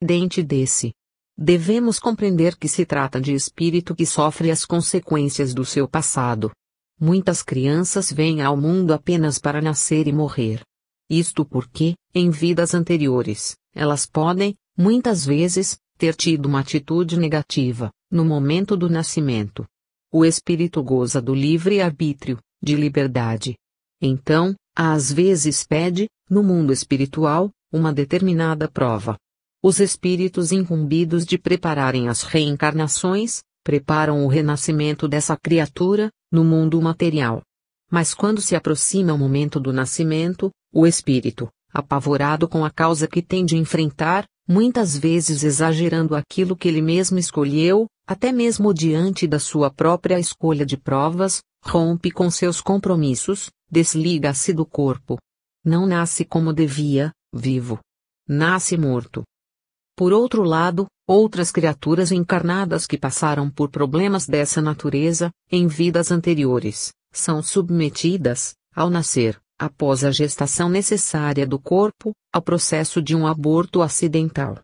Dentro desse, devemos compreender que se trata de espírito que sofre as consequências do seu passado. Muitas crianças vêm ao mundo apenas para nascer e morrer. Isto porque, em vidas anteriores, elas podem, muitas vezes, ter tido uma atitude negativa, no momento do nascimento. O espírito goza do livre-arbítrio, de liberdade. Então, às vezes pede, no mundo espiritual, uma determinada prova. Os espíritos incumbidos de prepararem as reencarnações, preparam o renascimento dessa criatura, no mundo material. Mas quando se aproxima o momento do nascimento, o espírito, apavorado com a causa que tem de enfrentar, muitas vezes exagerando aquilo que ele mesmo escolheu, até mesmo diante da sua própria escolha de provas, rompe com seus compromissos, desliga-se do corpo. Não nasce como devia, vivo. Nasce morto. Por outro lado, outras criaturas encarnadas que passaram por problemas dessa natureza, em vidas anteriores, são submetidas, ao nascer, após a gestação necessária do corpo, ao processo de um aborto acidental.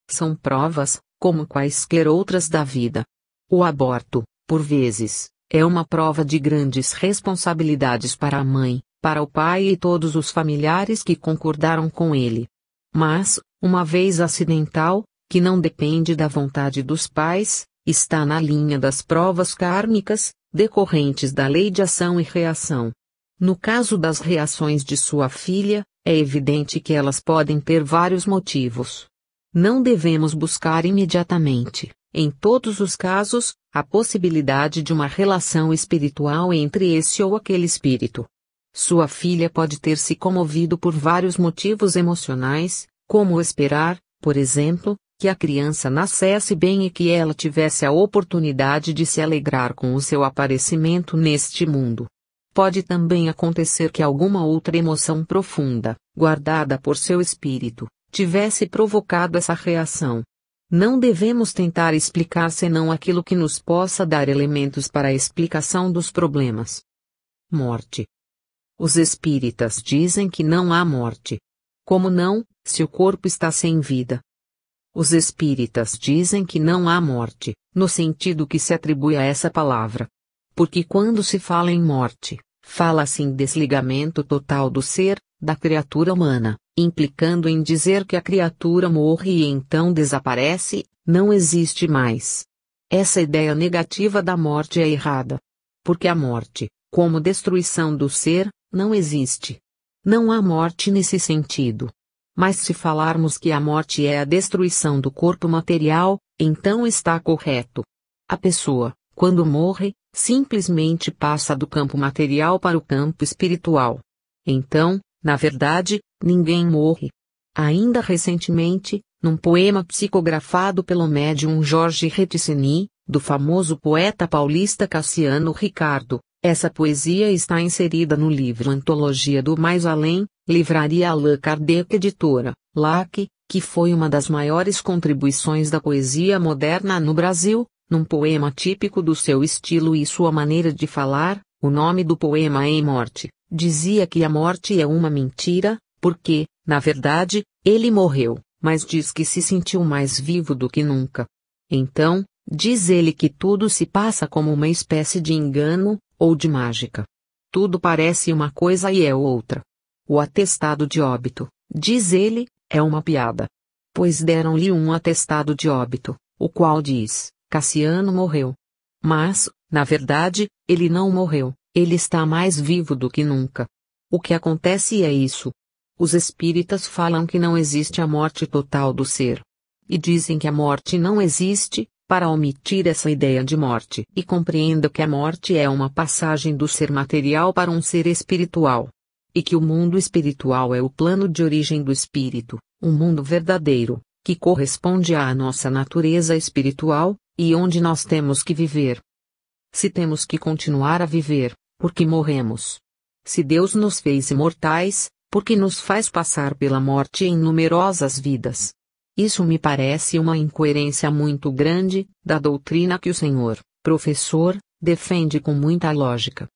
São provas, como quaisquer outras da vida. O aborto, por vezes, é uma prova de grandes responsabilidades para a mãe, para o pai e todos os familiares que concordaram com ele. Mas, uma vez acidental, que não depende da vontade dos pais, está na linha das provas kármicas, decorrentes da lei de ação e reação. No caso das reações de sua filha, é evidente que elas podem ter vários motivos. Não devemos buscar imediatamente, em todos os casos, a possibilidade de uma relação espiritual entre esse ou aquele espírito. Sua filha pode ter se comovido por vários motivos emocionais, como esperar, por exemplo, que a criança nascesse bem e que ela tivesse a oportunidade de se alegrar com o seu aparecimento neste mundo. Pode também acontecer que alguma outra emoção profunda, guardada por seu espírito, tivesse provocado essa reação. Não devemos tentar explicar senão aquilo que nos possa dar elementos para a explicação dos problemas. Morte. Os espíritas dizem que não há morte. Como não, se o corpo está sem vida? Os espíritas dizem que não há morte, no sentido que se atribui a essa palavra. Porque quando se fala em morte, fala-se em desligamento total do ser, da criatura humana, implicando em dizer que a criatura morre e então desaparece, não existe mais. Essa ideia negativa da morte é errada. Porque a morte, como destruição do ser, não existe. Não há morte nesse sentido. Mas se falarmos que a morte é a destruição do corpo material, então está correto. A pessoa, quando morre, simplesmente passa do campo material para o campo espiritual. Então, na verdade, ninguém morre. Ainda recentemente, num poema psicografado pelo médium Jorge Reticeni, do famoso poeta paulista Cassiano Ricardo, essa poesia está inserida no livro Antologia do Mais Além, Livraria Allan Kardec Editora, LAC, que foi uma das maiores contribuições da poesia moderna no Brasil, num poema típico do seu estilo e sua maneira de falar. O nome do poema é Morte. Dizia que a morte é uma mentira, porque, na verdade, ele morreu, mas diz que se sentiu mais vivo do que nunca. Então, diz ele que tudo se passa como uma espécie de engano, ou de mágica. Tudo parece uma coisa e é outra. O atestado de óbito, diz ele, é uma piada. Pois deram-lhe um atestado de óbito, o qual diz, Cassiano morreu. Mas, na verdade, ele não morreu, ele está mais vivo do que nunca. O que acontece é isso. Os espíritas falam que não existe a morte total do ser. E dizem que a morte não existe, para omitir essa ideia de morte. E compreenda que a morte é uma passagem do ser material para um ser espiritual. E que o mundo espiritual é o plano de origem do espírito, um mundo verdadeiro, que corresponde à nossa natureza espiritual, e onde nós temos que viver. Se temos que continuar a viver, porque morremos. Se Deus nos fez imortais, porque nos faz passar pela morte em numerosas vidas. Isso me parece uma incoerência muito grande, da doutrina que o senhor, professor, defende com muita lógica.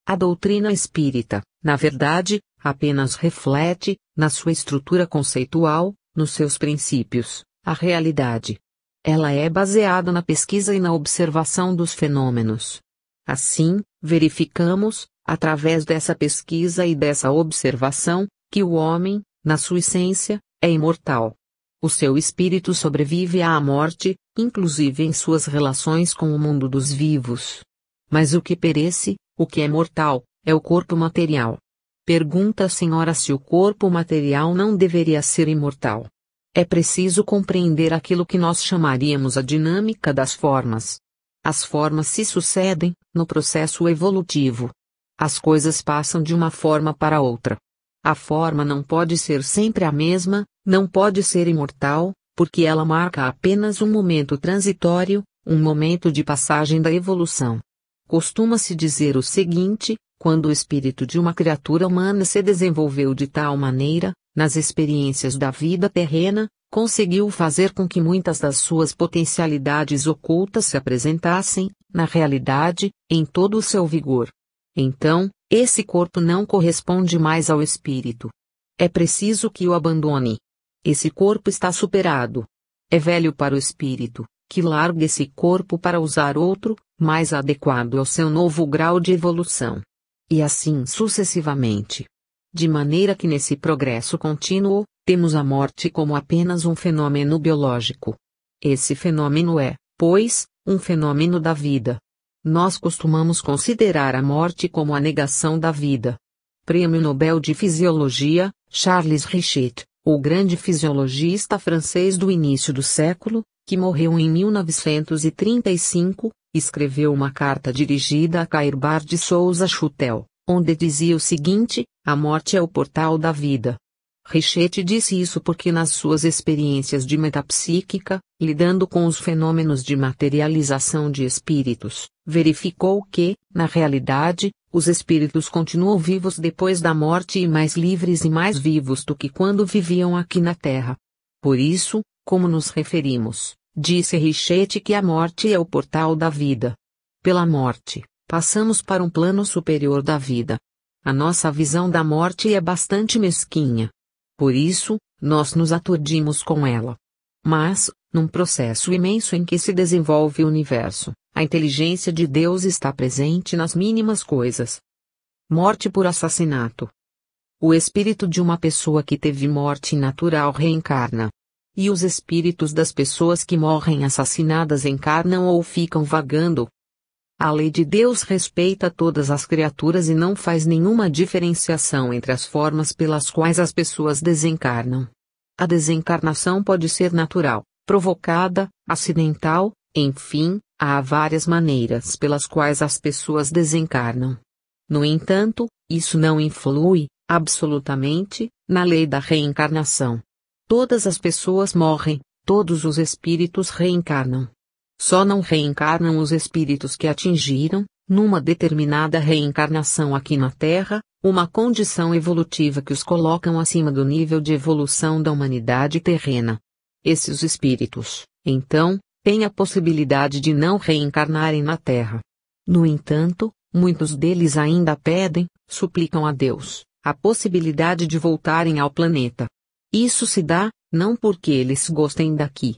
A doutrina espírita, na verdade, apenas reflete, na sua estrutura conceitual, nos seus princípios, a realidade. Ela é baseada na pesquisa e na observação dos fenômenos. Assim, verificamos, através dessa pesquisa e dessa observação, que o homem, na sua essência, é imortal. O seu espírito sobrevive à morte, inclusive em suas relações com o mundo dos vivos. Mas o que perece, o que é mortal, é o corpo material. Pergunta a senhora se o corpo material não deveria ser imortal. É preciso compreender aquilo que nós chamaríamos a dinâmica das formas. As formas se sucedem, no processo evolutivo. As coisas passam de uma forma para outra. A forma não pode ser sempre a mesma, não pode ser imortal, porque ela marca apenas um momento transitório, um momento de passagem da evolução. Costuma-se dizer o seguinte: quando o espírito de uma criatura humana se desenvolveu de tal maneira, nas experiências da vida terrena, conseguiu fazer com que muitas das suas potencialidades ocultas se apresentassem, na realidade, em todo o seu vigor. Então, esse corpo não corresponde mais ao espírito. É preciso que o abandone. Esse corpo está superado. É velho para o espírito, que largue esse corpo para usar outro, mais adequado ao seu novo grau de evolução. E assim sucessivamente. De maneira que nesse progresso contínuo, temos a morte como apenas um fenômeno biológico. Esse fenômeno é, pois, um fenômeno da vida. Nós costumamos considerar a morte como a negação da vida. Prêmio Nobel de Fisiologia, Charles Richet, o grande fisiologista francês do início do século, que morreu em 1935, escreveu uma carta dirigida a Cairbar de Souza Chutel, onde dizia o seguinte: a morte é o portal da vida. Richet disse isso porque nas suas experiências de metapsíquica, lidando com os fenômenos de materialização de espíritos, verificou que, na realidade, os espíritos continuam vivos depois da morte e mais livres e mais vivos do que quando viviam aqui na Terra. Por isso, como nos referimos, disse Richet que a morte é o portal da vida. Pela morte, passamos para um plano superior da vida. A nossa visão da morte é bastante mesquinha. Por isso, nós nos aturdimos com ela. Mas, num processo imenso em que se desenvolve o universo, a inteligência de Deus está presente nas mínimas coisas. Morte por assassinato. O espírito de uma pessoa que teve morte natural reencarna. E os espíritos das pessoas que morrem assassinadas encarnam ou ficam vagando. A lei de Deus respeita todas as criaturas e não faz nenhuma diferenciação entre as formas pelas quais as pessoas desencarnam. A desencarnação pode ser natural, provocada, acidental, enfim, há várias maneiras pelas quais as pessoas desencarnam. No entanto, isso não influi, absolutamente, na lei da reencarnação. Todas as pessoas morrem, todos os espíritos reencarnam. Só não reencarnam os espíritos que atingiram, numa determinada reencarnação aqui na Terra, uma condição evolutiva que os colocam acima do nível de evolução da humanidade terrena. Esses espíritos, então, têm a possibilidade de não reencarnarem na Terra. No entanto, muitos deles ainda pedem, suplicam a Deus, a possibilidade de voltarem ao planeta. Isso se dá, não porque eles gostem daqui.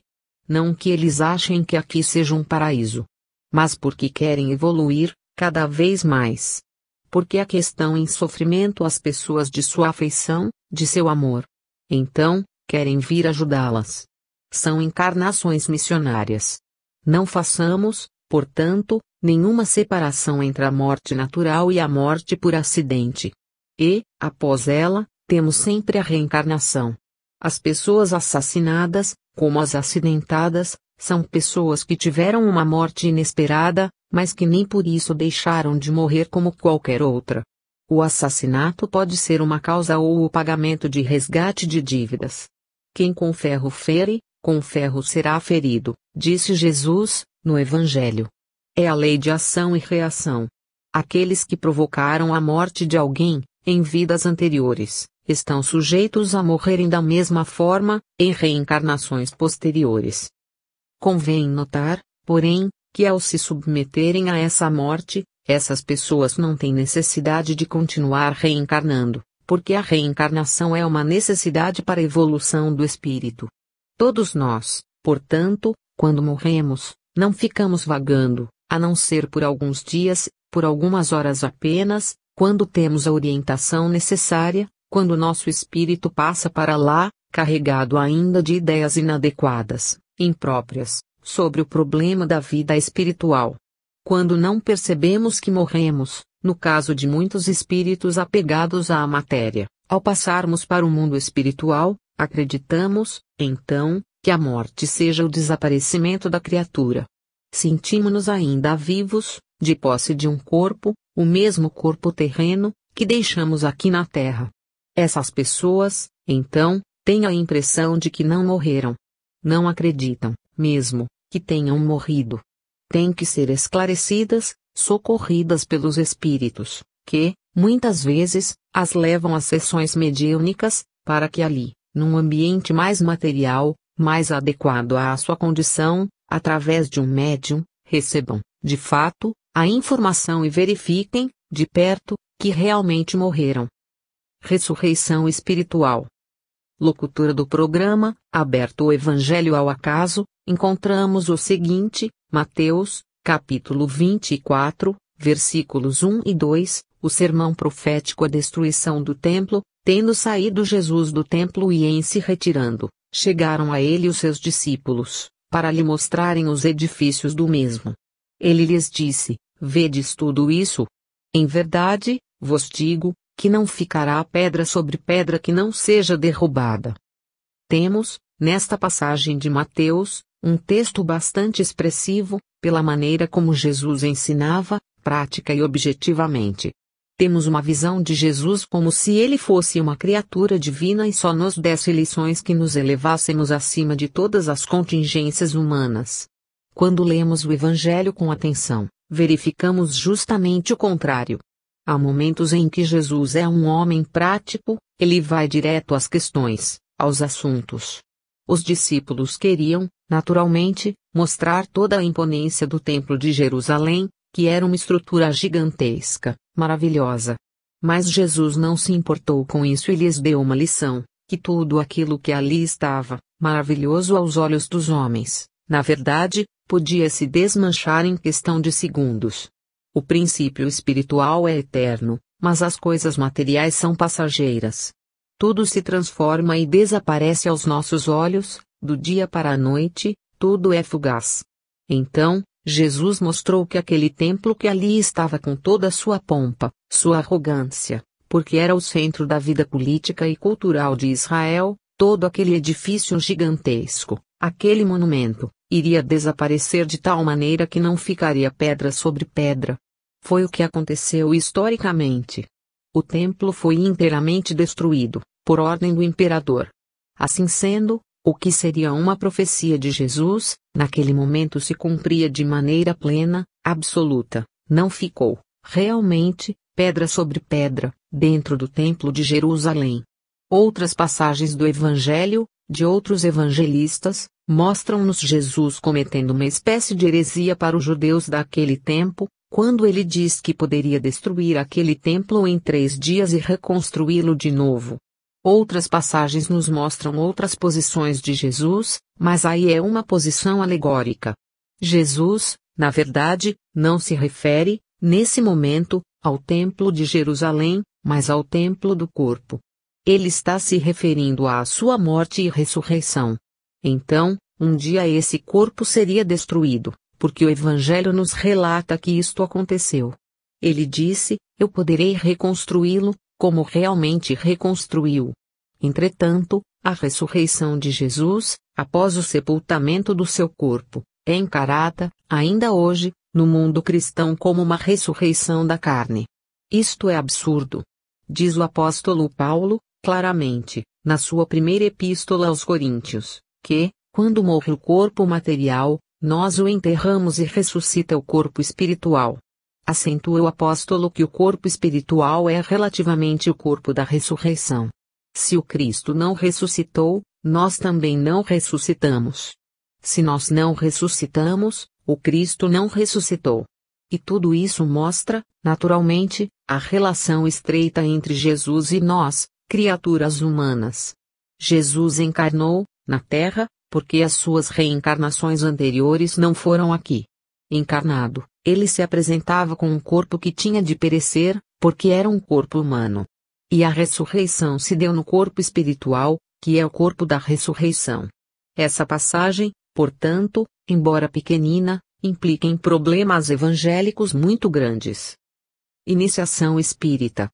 Não que eles achem que aqui seja um paraíso. Mas porque querem evoluir, cada vez mais. Porque aqui estão em sofrimento as pessoas de sua afeição, de seu amor. Então, querem vir ajudá-las. São encarnações missionárias. Não façamos, portanto, nenhuma separação entre a morte natural e a morte por acidente. E, após ela, temos sempre a reencarnação. As pessoas assassinadas, como as acidentadas, são pessoas que tiveram uma morte inesperada, mas que nem por isso deixaram de morrer como qualquer outra. O assassinato pode ser uma causa ou o pagamento de resgate de dívidas. Quem com ferro fere, com ferro será ferido, disse Jesus, no Evangelho. É a lei de ação e reação. Aqueles que provocaram a morte de alguém, em vidas anteriores, estão sujeitos a morrerem da mesma forma, em reencarnações posteriores. Convém notar, porém, que ao se submeterem a essa morte, essas pessoas não têm necessidade de continuar reencarnando, porque a reencarnação é uma necessidade para a evolução do espírito. Todos nós, portanto, quando morremos, não ficamos vagando, a não ser por alguns dias, por algumas horas apenas, quando temos a orientação necessária, quando nosso espírito passa para lá, carregado ainda de ideias inadequadas, impróprias, sobre o problema da vida espiritual. Quando não percebemos que morremos, no caso de muitos espíritos apegados à matéria, ao passarmos para o mundo espiritual, acreditamos, então, que a morte seja o desaparecimento da criatura. Sentimos-nos ainda vivos, de posse de um corpo, o mesmo corpo terreno, que deixamos aqui na Terra. Essas pessoas, então, têm a impressão de que não morreram. Não acreditam, mesmo, que tenham morrido. Têm que ser esclarecidas, socorridas pelos espíritos, que, muitas vezes, as levam a sessões mediúnicas, para que ali, num ambiente mais material, mais adequado à sua condição, através de um médium, recebam, de fato, a informação e verifiquem, de perto, que realmente morreram. Ressurreição espiritual. Locutora do programa, aberto o Evangelho ao acaso, encontramos o seguinte: Mateus, capítulo 24, versículos 1 e 2, o sermão profético à destruição do templo. Tendo saído Jesus do templo e em se retirando, chegaram a ele os seus discípulos, para lhe mostrarem os edifícios do mesmo. Ele lhes disse: Vedes tudo isso? Em verdade, vos digo, que não ficará pedra sobre pedra que não seja derrubada. Temos, nesta passagem de Mateus, um texto bastante expressivo, pela maneira como Jesus ensinava, prática e objetivamente. Temos uma visão de Jesus como se ele fosse uma criatura divina e só nos desse lições que nos elevássemos acima de todas as contingências humanas. Quando lemos o Evangelho com atenção, verificamos justamente o contrário. Há momentos em que Jesus é um homem prático, ele vai direto às questões, aos assuntos. Os discípulos queriam, naturalmente, mostrar toda a imponência do Templo de Jerusalém, que era uma estrutura gigantesca, maravilhosa. Mas Jesus não se importou com isso e lhes deu uma lição, que tudo aquilo que ali estava, maravilhoso aos olhos dos homens, na verdade, podia se desmanchar em questão de segundos. O princípio espiritual é eterno, mas as coisas materiais são passageiras. Tudo se transforma e desaparece aos nossos olhos, do dia para a noite, tudo é fugaz. Então, Jesus mostrou que aquele templo que ali estava com toda a sua pompa, sua arrogância, porque era o centro da vida política e cultural de Israel, todo aquele edifício gigantesco, aquele monumento, iria desaparecer de tal maneira que não ficaria pedra sobre pedra. Foi o que aconteceu historicamente. O templo foi inteiramente destruído, por ordem do imperador. Assim sendo, o que seria uma profecia de Jesus, naquele momento se cumpria de maneira plena, absoluta, não ficou, realmente, pedra sobre pedra, dentro do templo de Jerusalém. Outras passagens do Evangelho, de outros evangelistas, mostram-nos Jesus cometendo uma espécie de heresia para os judeus daquele tempo, quando ele diz que poderia destruir aquele templo em 3 dias e reconstruí-lo de novo. Outras passagens nos mostram outras posições de Jesus, mas aí é uma posição alegórica. Jesus, na verdade, não se refere, nesse momento, ao templo de Jerusalém, mas ao templo do corpo. Ele está se referindo à sua morte e ressurreição. Então, um dia esse corpo seria destruído, porque o Evangelho nos relata que isto aconteceu. Ele disse: Eu poderei reconstruí-lo, como realmente reconstruiu. Entretanto, a ressurreição de Jesus, após o sepultamento do seu corpo, é encarada, ainda hoje, no mundo cristão como uma ressurreição da carne. Isto é absurdo. Diz o apóstolo Paulo, claramente, na sua primeira epístola aos Coríntios, que, quando morre o corpo material, nós o enterramos e ressuscita o corpo espiritual. Acentua o apóstolo que o corpo espiritual é relativamente o corpo da ressurreição. Se o Cristo não ressuscitou, nós também não ressuscitamos. Se nós não ressuscitamos, o Cristo não ressuscitou. E tudo isso mostra, naturalmente, a relação estreita entre Jesus e nós, criaturas humanas. Jesus encarnou, na Terra, porque as suas reencarnações anteriores não foram aqui. Encarnado, ele se apresentava com um corpo que tinha de perecer, porque era um corpo humano. E a ressurreição se deu no corpo espiritual, que é o corpo da ressurreição. Essa passagem, portanto, embora pequenina, implica em problemas evangélicos muito grandes. Iniciação espírita.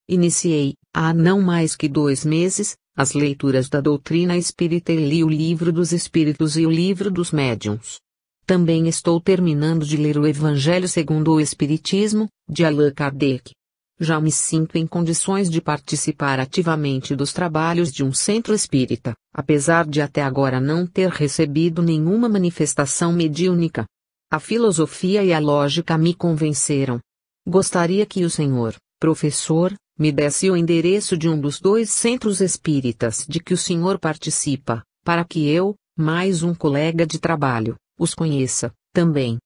Iniciei, há não mais que 2 meses, as leituras da doutrina espírita e li o Livro dos Espíritos e o Livro dos Médiuns. Também estou terminando de ler o Evangelho segundo o Espiritismo, de Allan Kardec. Já me sinto em condições de participar ativamente dos trabalhos de um centro espírita, apesar de até agora não ter recebido nenhuma manifestação mediúnica. A filosofia e a lógica me convenceram. Gostaria que o senhor, professor, me desse o endereço de um dos 2 centros espíritas de que o senhor participa, para que eu, mais um colega de trabalho, os conheça, também.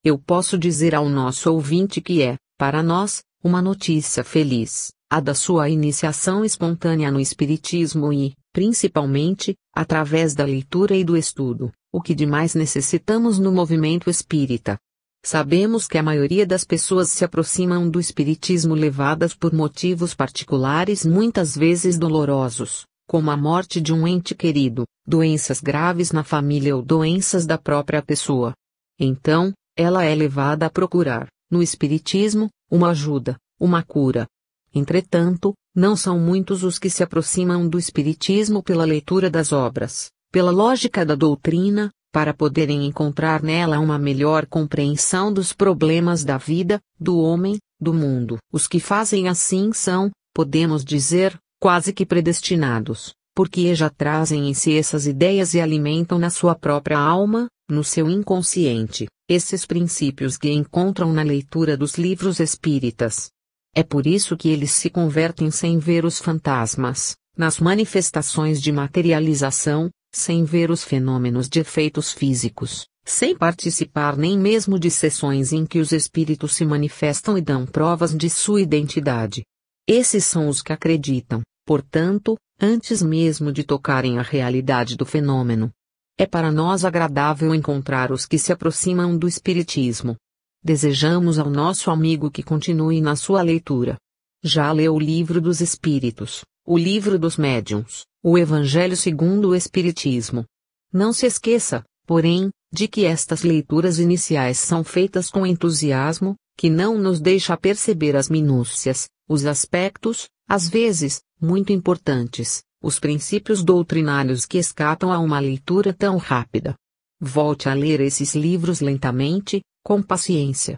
Eu posso dizer ao nosso ouvinte que é, para nós, uma notícia feliz, a da sua iniciação espontânea no Espiritismo e, principalmente, através da leitura e do estudo, o que de mais necessitamos no movimento espírita. Sabemos que a maioria das pessoas se aproximam do Espiritismo levadas por motivos particulares muitas vezes dolorosos, como a morte de um ente querido, doenças graves na família ou doenças da própria pessoa. Então, ela é levada a procurar, no Espiritismo, uma ajuda, uma cura. Entretanto, não são muitos os que se aproximam do Espiritismo pela leitura das obras, pela lógica da doutrina, para poderem encontrar nela uma melhor compreensão dos problemas da vida, do homem, do mundo. Os que fazem assim são, podemos dizer, quase que predestinados, porque já trazem em si essas ideias e alimentam na sua própria alma, no seu inconsciente, esses princípios que encontram na leitura dos livros espíritas. É por isso que eles se convertem sem ver os fantasmas, nas manifestações de materialização, sem ver os fenômenos de efeitos físicos, sem participar nem mesmo de sessões em que os espíritos se manifestam e dão provas de sua identidade. Esses são os que acreditam, portanto, antes mesmo de tocarem a realidade do fenômeno. É para nós agradável encontrar os que se aproximam do Espiritismo. Desejamos ao nosso amigo que continue na sua leitura. Já leu o Livro dos Espíritos, o Livro dos Médiuns, o Evangelho segundo o Espiritismo. Não se esqueça, porém, de que estas leituras iniciais são feitas com entusiasmo, que não nos deixa perceber as minúcias, os aspectos, às vezes, muito importantes, os princípios doutrinários que escapam a uma leitura tão rápida. Volte a ler esses livros lentamente, com paciência.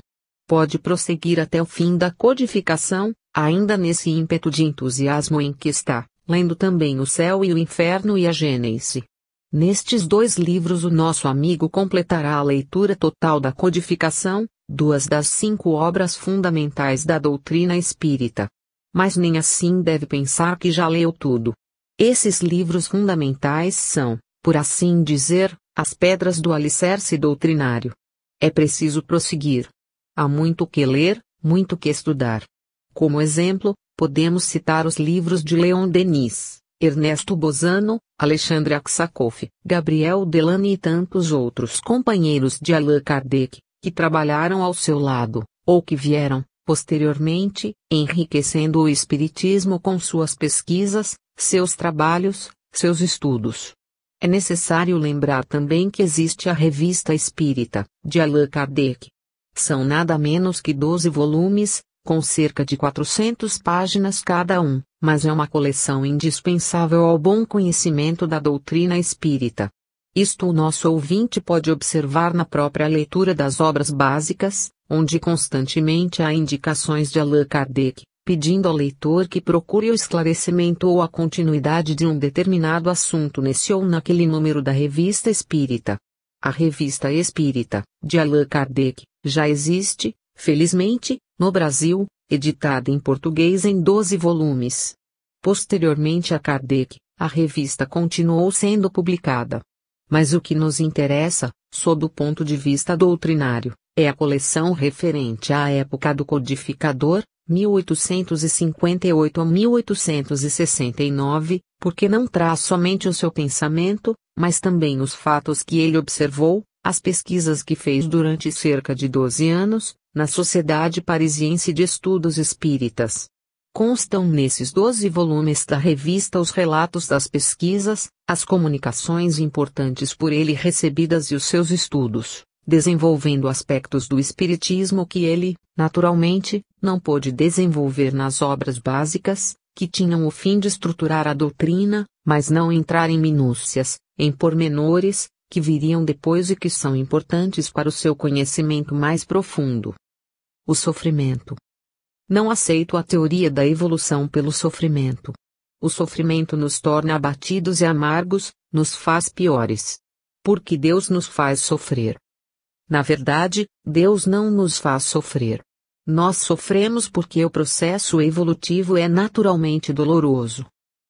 Pode prosseguir até o fim da codificação, ainda nesse ímpeto de entusiasmo em que está, lendo também o Céu e o Inferno e a Gênese. Nestes 2 livros o nosso amigo completará a leitura total da codificação, 2 das 5 obras fundamentais da doutrina espírita. Mas nem assim deve pensar que já leu tudo. Esses livros fundamentais são, por assim dizer, as pedras do alicerce doutrinário. É preciso prosseguir. Há muito que ler, muito que estudar. Como exemplo, podemos citar os livros de Leon Denis, Ernesto Bozano, Alexandre Aksakoff, Gabriel Delany e tantos outros companheiros de Allan Kardec, que trabalharam ao seu lado, ou que vieram, posteriormente, enriquecendo o Espiritismo com suas pesquisas, seus trabalhos, seus estudos. É necessário lembrar também que existe a Revista Espírita, de Allan Kardec. São nada menos que 12 volumes, com cerca de 400 páginas cada um, mas é uma coleção indispensável ao bom conhecimento da doutrina espírita. Isto o nosso ouvinte pode observar na própria leitura das obras básicas, onde constantemente há indicações de Allan Kardec, pedindo ao leitor que procure o esclarecimento ou a continuidade de um determinado assunto nesse ou naquele número da Revista Espírita. A Revista Espírita, de Allan Kardec, já existe, felizmente, no Brasil, editada em português em 12 volumes. Posteriormente a Kardec, a revista continuou sendo publicada. Mas o que nos interessa, sob o ponto de vista doutrinário, é a coleção referente à época do codificador, 1858 a 1869, porque não traz somente o seu pensamento, mas também os fatos que ele observou, as pesquisas que fez durante cerca de 12 anos, na Sociedade Parisiense de Estudos Espíritas. Constam nesses 12 volumes da revista os relatos das pesquisas, as comunicações importantes por ele recebidas e os seus estudos, desenvolvendo aspectos do espiritismo que ele, naturalmente, não pôde desenvolver nas obras básicas, que tinham o fim de estruturar a doutrina, mas não entrar em minúcias, em pormenores, que viriam depois e que são importantes para o seu conhecimento mais profundo. O sofrimento. Não aceito a teoria da evolução pelo sofrimento. O sofrimento nos torna abatidos e amargos, nos faz piores. Porque Deus nos faz sofrer. Na verdade, Deus não nos faz sofrer. Nós sofremos porque o processo evolutivo é naturalmente doloroso.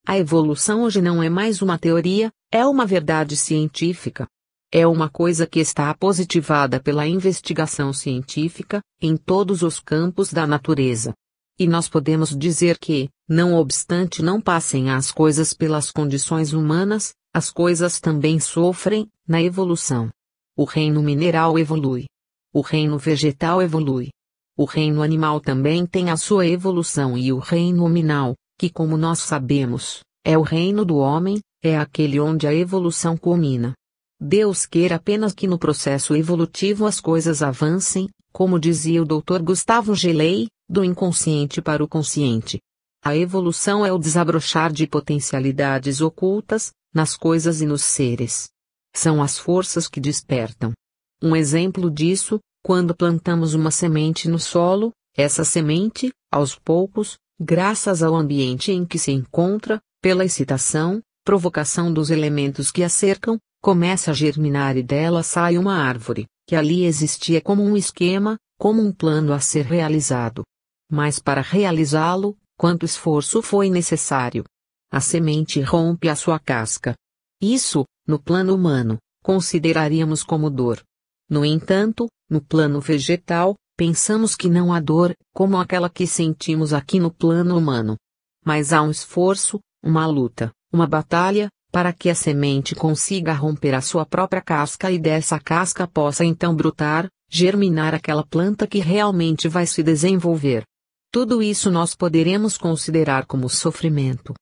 A evolução hoje não é mais uma teoria, é uma verdade científica. É uma coisa que está positivada pela investigação científica, em todos os campos da natureza. E nós podemos dizer que, não obstante não passem as coisas pelas condições humanas, as coisas também sofrem, na evolução. O reino mineral evolui. O reino vegetal evolui. O reino animal também tem a sua evolução e o reino nominal, que como nós sabemos, é o reino do homem, é aquele onde a evolução culmina. Deus queira apenas que no processo evolutivo as coisas avancem, como dizia o Dr. Gustavo Gelei, do inconsciente para o consciente. A evolução é o desabrochar de potencialidades ocultas, nas coisas e nos seres. São as forças que despertam. Um exemplo disso, quando plantamos uma semente no solo, essa semente, aos poucos, graças ao ambiente em que se encontra, pela excitação, provocação dos elementos que a cercam, começa a germinar e dela sai uma árvore, que ali existia como um esquema, como um plano a ser realizado. Mas para realizá-lo, quanto esforço foi necessário? A semente rompe a sua casca. Isso, no plano humano, consideraríamos como dor. No entanto, no plano vegetal, pensamos que não há dor, como aquela que sentimos aqui no plano humano. Mas há um esforço, uma luta, uma batalha, para que a semente consiga romper a sua própria casca e dessa casca possa então brotar, germinar aquela planta que realmente vai se desenvolver. Tudo isso nós poderemos considerar como sofrimento.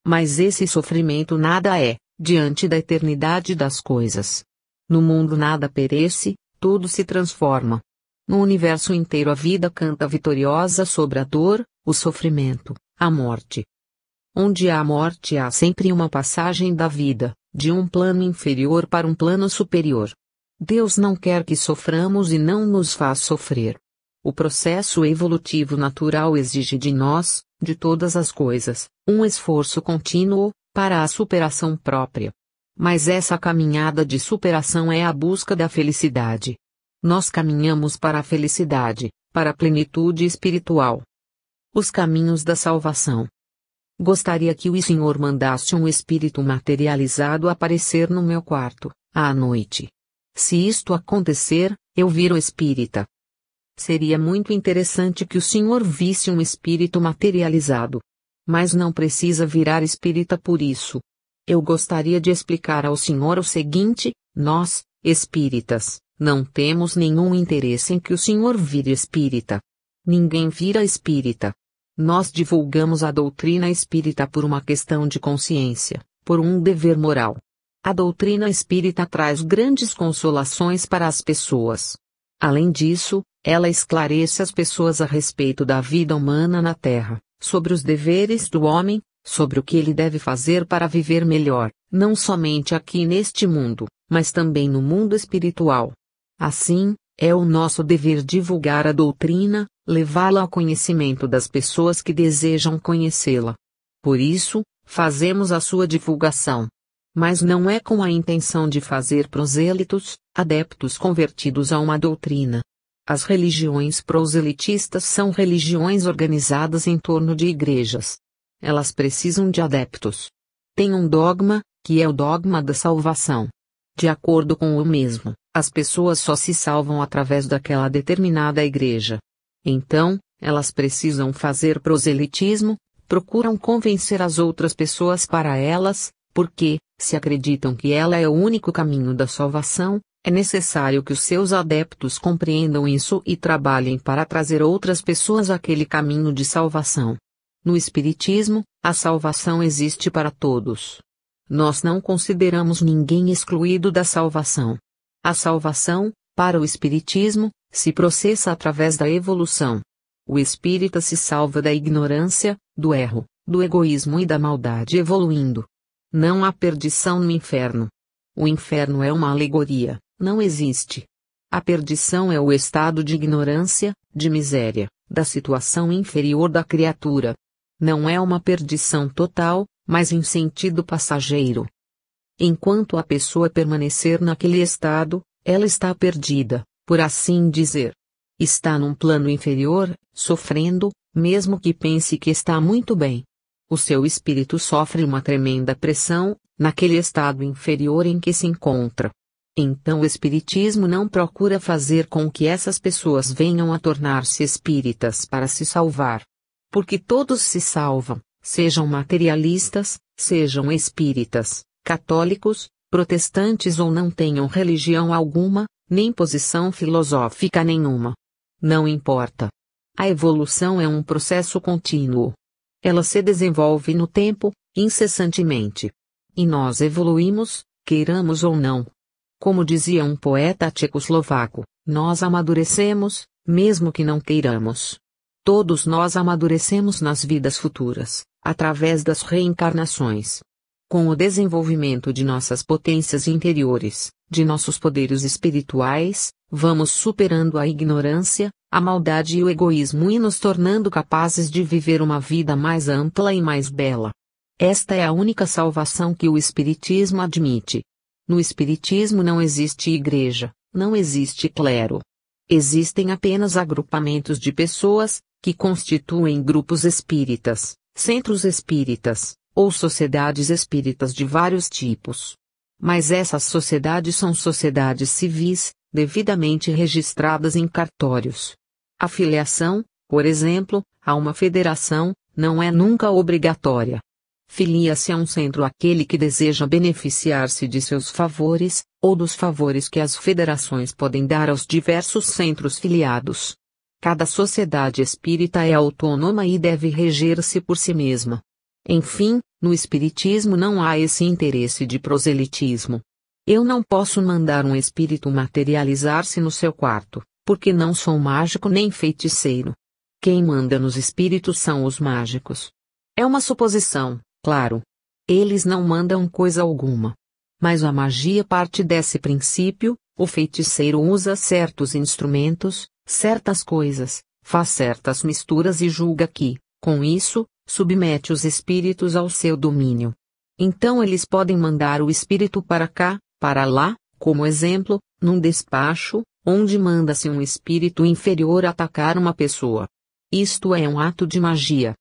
Mas esse sofrimento nada é, diante da eternidade das coisas. No mundo nada perece, tudo se transforma. No universo inteiro a vida canta vitoriosa sobre a dor, o sofrimento, a morte. Onde há morte há sempre uma passagem da vida, de um plano inferior para um plano superior. Deus não quer que soframos e não nos faz sofrer. O processo evolutivo natural exige de nós, de todas as coisas, um esforço contínuo, para a superação própria. Mas essa caminhada de superação é a busca da felicidade. Nós caminhamos para a felicidade, para a plenitude espiritual. Os caminhos da salvação. Gostaria que o Senhor mandasse um espírito materializado aparecer no meu quarto, à noite. Se isto acontecer, eu viro espírita. Seria muito interessante que o Senhor visse um espírito materializado. Mas não precisa virar espírita por isso. Eu gostaria de explicar ao Senhor o seguinte: nós, espíritas, não temos nenhum interesse em que o Senhor vire espírita. Ninguém vira espírita. Nós divulgamos a doutrina espírita por uma questão de consciência, por um dever moral. A doutrina espírita traz grandes consolações para as pessoas. Além disso, ela esclarece as pessoas a respeito da vida humana na Terra, sobre os deveres do homem, sobre o que ele deve fazer para viver melhor, não somente aqui neste mundo, mas também no mundo espiritual. Assim, é o nosso dever divulgar a doutrina, levá-la ao conhecimento das pessoas que desejam conhecê-la. Por isso, fazemos a sua divulgação. Mas não é com a intenção de fazer prosélitos, adeptos convertidos a uma doutrina. As religiões proselitistas são religiões organizadas em torno de igrejas. Elas precisam de adeptos. Tem um dogma, que é o dogma da salvação. De acordo com o mesmo, as pessoas só se salvam através daquela determinada igreja. Então, Elas precisam fazer proselitismo, procuram convencer as outras pessoas para elas, porque, se acreditam que ela é o único caminho da salvação, é necessário que os seus adeptos compreendam isso e trabalhem para trazer outras pessoas àquele caminho de salvação. No Espiritismo, a salvação existe para todos. Nós não consideramos ninguém excluído da salvação. A salvação, para o Espiritismo, se processa através da evolução. O espírita se salva da ignorância, do erro, do egoísmo e da maldade evoluindo. Não há perdição no inferno. O inferno é uma alegoria, não existe. A perdição é o estado de ignorância, de miséria, da situação inferior da criatura. Não é uma perdição total, mas em sentido passageiro. Enquanto a pessoa permanecer naquele estado, ela está perdida, por assim dizer. Está num plano inferior, sofrendo, mesmo que pense que está muito bem. O seu espírito sofre uma tremenda pressão, naquele estado inferior em que se encontra. Então o Espiritismo não procura fazer com que essas pessoas venham a tornar-se espíritas para se salvar. Porque todos se salvam, sejam materialistas, sejam espíritas, católicos, protestantes ou não tenham religião alguma, nem posição filosófica nenhuma. Não importa. A evolução é um processo contínuo. Ela se desenvolve no tempo, incessantemente. E nós evoluímos, queiramos ou não. Como dizia um poeta tchecoslovaco, nós amadurecemos, mesmo que não queiramos. Todos nós amadurecemos nas vidas futuras, através das reencarnações. Com o desenvolvimento de nossas potências interiores, de nossos poderes espirituais, vamos superando a ignorância, a maldade e o egoísmo e nos tornando capazes de viver uma vida mais ampla e mais bela. Esta é a única salvação que o Espiritismo admite. No Espiritismo não existe igreja, não existe clero. Existem apenas agrupamentos de pessoas, que constituem grupos espíritas, centros espíritas, ou sociedades espíritas de vários tipos. Mas essas sociedades são sociedades civis, devidamente registradas em cartórios. A filiação, por exemplo, a uma federação, não é nunca obrigatória. Filia-se a um centro aquele que deseja beneficiar-se de seus favores, ou dos favores que as federações podem dar aos diversos centros filiados. Cada sociedade espírita é autônoma e deve reger-se por si mesma. Enfim, no Espiritismo não há esse interesse de proselitismo. Eu não posso mandar um espírito materializar-se no seu quarto, porque não sou mágico nem feiticeiro. Quem manda nos espíritos são os mágicos. É uma suposição, claro. Eles não mandam coisa alguma. Mas a magia parte desse princípio: o feiticeiro usa certos instrumentos, certas coisas, faz certas misturas e julga que, com isso, submete os espíritos ao seu domínio. Então eles podem mandar o espírito para cá, para lá, como exemplo, num despacho, onde manda-se um espírito inferior atacar uma pessoa. Isto é um ato de magia.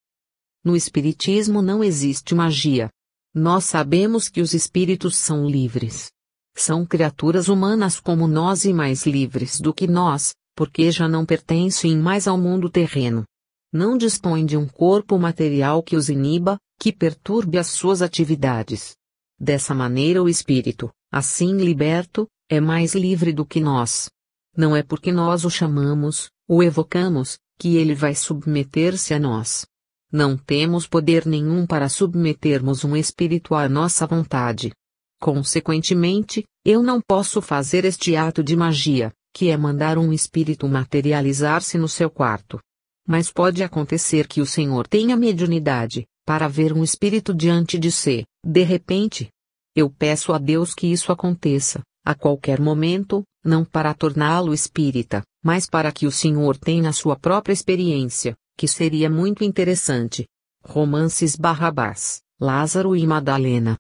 No Espiritismo não existe magia. Nós sabemos que os espíritos são livres. São criaturas humanas como nós e mais livres do que nós, porque já não pertencem mais ao mundo terreno. Não dispõem de um corpo material que os iniba, que perturbe as suas atividades. Dessa maneira o espírito, assim liberto, é mais livre do que nós. Não é porque nós o chamamos, o evocamos, que ele vai submeter-se a nós. Não temos poder nenhum para submetermos um espírito à nossa vontade. Consequentemente, eu não posso fazer este ato de magia, que é mandar um espírito materializar-se no seu quarto. Mas pode acontecer que o Senhor tenha mediunidade, para ver um espírito diante de si, de repente. Eu peço a Deus que isso aconteça, a qualquer momento, não para torná-lo espírita, mas para que o Senhor tenha sua própria experiência, que seria muito interessante. Romances Barrabás, Lázaro e Madalena.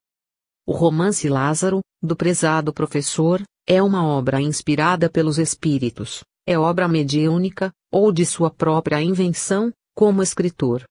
O romance Lázaro, do prezado professor, é uma obra inspirada pelos espíritos, é obra mediúnica, ou de sua própria invenção, como escritor.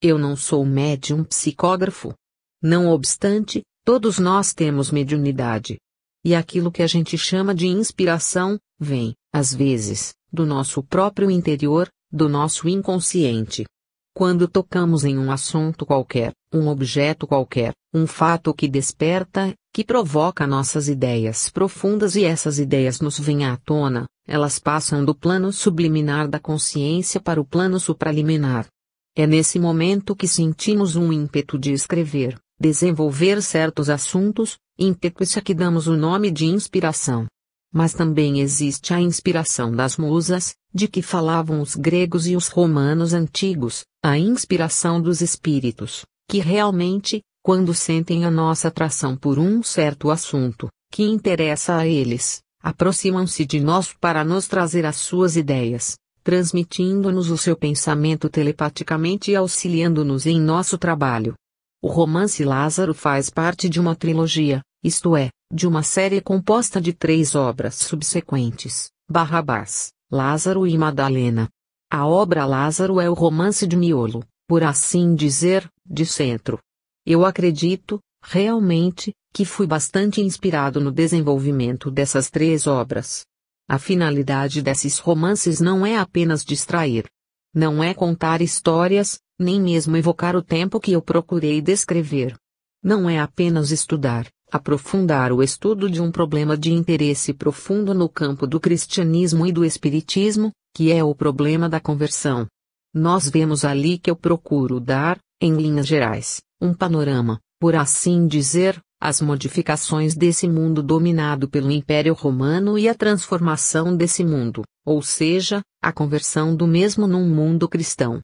Eu não sou médium psicógrafo. Não obstante, todos nós temos mediunidade. E aquilo que a gente chama de inspiração, vem, às vezes, do nosso próprio interior, do nosso inconsciente. Quando tocamos em um assunto qualquer, um objeto qualquer, um fato que desperta, que provoca nossas ideias profundas e essas ideias nos vêm à tona, elas passam do plano subliminar da consciência para o plano supraliminar. É nesse momento que sentimos um ímpeto de escrever, desenvolver certos assuntos, ímpeto esse a que damos o nome de inspiração. Mas também existe a inspiração das musas, de que falavam os gregos e os romanos antigos, a inspiração dos espíritos, que realmente, quando sentem a nossa atração por um certo assunto, que interessa a eles, aproximam-se de nós para nos trazer as suas ideias, transmitindo-nos o seu pensamento telepaticamente e auxiliando-nos em nosso trabalho. O romance Lázaro faz parte de uma trilogia, isto é, de uma série composta de 3 obras subsequentes, Barrabás, Lázaro e Madalena. A obra Lázaro é o romance de miolo, por assim dizer, de centro. Eu acredito, realmente, que fui bastante inspirado no desenvolvimento dessas 3 obras. A finalidade desses romances não é apenas distrair. Não é contar histórias, nem mesmo evocar o tempo que eu procurei descrever. Não é apenas estudar, aprofundar o estudo de um problema de interesse profundo no campo do cristianismo e do espiritismo, que é o problema da conversão. Nós vemos ali que eu procuro dar, em linhas gerais, um panorama, por assim dizer, as modificações desse mundo dominado pelo Império Romano e a transformação desse mundo, ou seja, a conversão do mesmo num mundo cristão.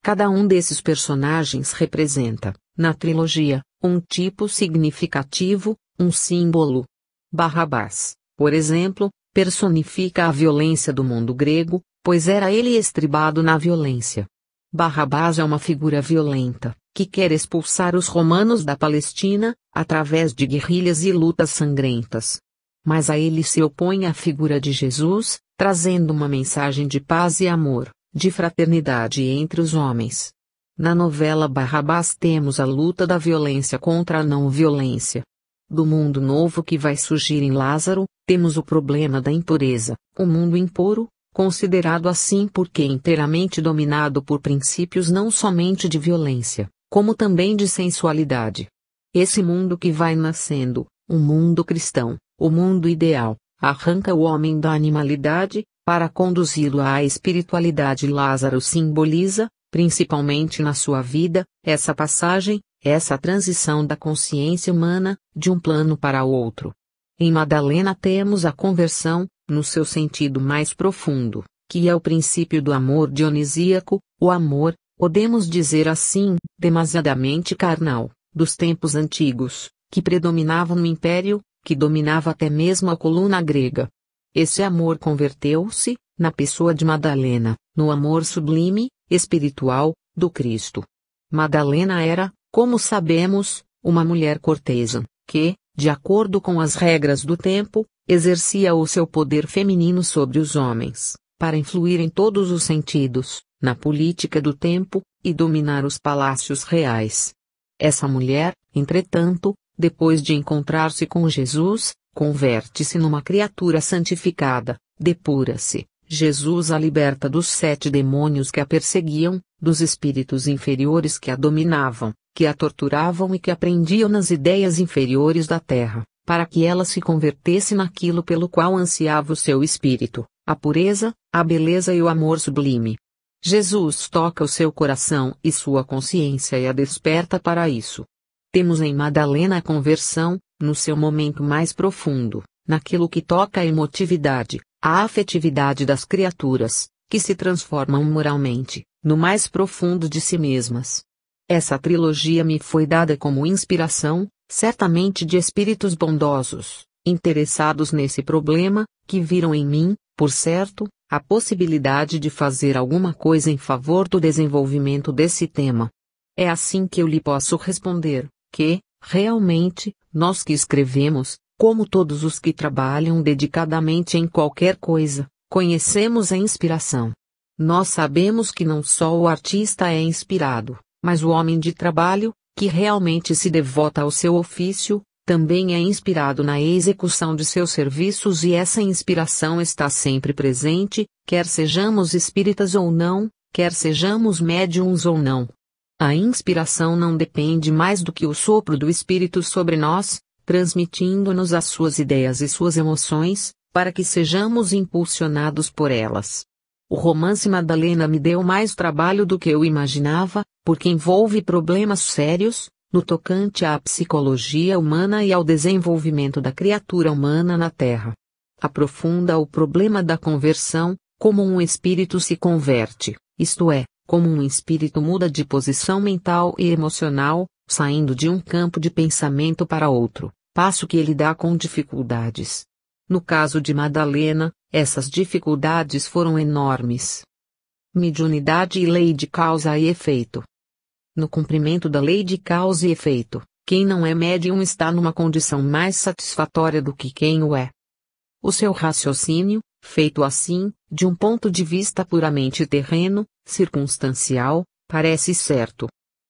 Cada um desses personagens representa, na trilogia, um tipo significativo, um símbolo. Barrabás, por exemplo, personifica a violência do mundo grego, pois era ele estribado na violência. Barrabás é uma figura violenta, que quer expulsar os romanos da Palestina, através de guerrilhas e lutas sangrentas. Mas a ele se opõe a figura de Jesus, trazendo uma mensagem de paz e amor, de fraternidade entre os homens. Na novela Barrabás temos a luta da violência contra a não-violência. Do mundo novo que vai surgir em Lázaro, temos o problema da impureza, o mundo impuro, considerado assim porque inteiramente dominado por princípios não somente de violência, como também de sensualidade. Esse mundo que vai nascendo, o mundo cristão, o mundo ideal, arranca o homem da animalidade, para conduzi-lo à espiritualidade. Lázaro simboliza, principalmente na sua vida, essa passagem, essa transição da consciência humana, de um plano para o outro. Em Madalena temos a conversão, no seu sentido mais profundo, que é o princípio do amor dionisíaco, o amor, podemos dizer assim, demasiadamente carnal, dos tempos antigos, que predominava no império, que dominava até mesmo a coluna grega. Esse amor converteu-se, na pessoa de Madalena, no amor sublime, espiritual, do Cristo. Madalena era, como sabemos, uma mulher cortesa, que, de acordo com as regras do tempo, exercia o seu poder feminino sobre os homens, para influir em todos os sentidos, na política do tempo, e dominar os palácios reais. Essa mulher, entretanto, depois de encontrar-se com Jesus, converte-se numa criatura santificada, depura-se. Jesus a liberta dos 7 demônios que a perseguiam, dos espíritos inferiores que a dominavam, que a torturavam e que a prendiam nas ideias inferiores da terra, para que ela se convertesse naquilo pelo qual ansiava o seu espírito, a pureza, a beleza e o amor sublime. Jesus toca o seu coração e sua consciência e a desperta para isso. Temos em Madalena a conversão, no seu momento mais profundo, naquilo que toca a emotividade, a afetividade das criaturas, que se transformam moralmente, no mais profundo de si mesmas. Essa trilogia me foi dada como inspiração, certamente de espíritos bondosos, interessados nesse problema, que viram em mim, por certo, a possibilidade de fazer alguma coisa em favor do desenvolvimento desse tema. É assim que eu lhe posso responder, que, realmente, nós que escrevemos, como todos os que trabalham dedicadamente em qualquer coisa, conhecemos a inspiração. Nós sabemos que não só o artista é inspirado, mas o homem de trabalho, que realmente se devota ao seu ofício, também é inspirado na execução de seus serviços e essa inspiração está sempre presente, quer sejamos espíritas ou não, quer sejamos médiums ou não. A inspiração não depende mais do que o sopro do Espírito sobre nós, transmitindo-nos as suas ideias e suas emoções, para que sejamos impulsionados por elas. O romance Madalena me deu mais trabalho do que eu imaginava, porque envolve problemas sérios, no tocante à psicologia humana e ao desenvolvimento da criatura humana na Terra. Aprofunda o problema da conversão, como um espírito se converte, isto é, como um espírito muda de posição mental e emocional, saindo de um campo de pensamento para outro, passo que ele dá com dificuldades. No caso de Madalena, essas dificuldades foram enormes. Mediunidade e lei de causa e efeito. No cumprimento da lei de causa e efeito, quem não é médium está numa condição mais satisfatória do que quem o é. O seu raciocínio, feito assim, de um ponto de vista puramente terreno, circunstancial, parece certo.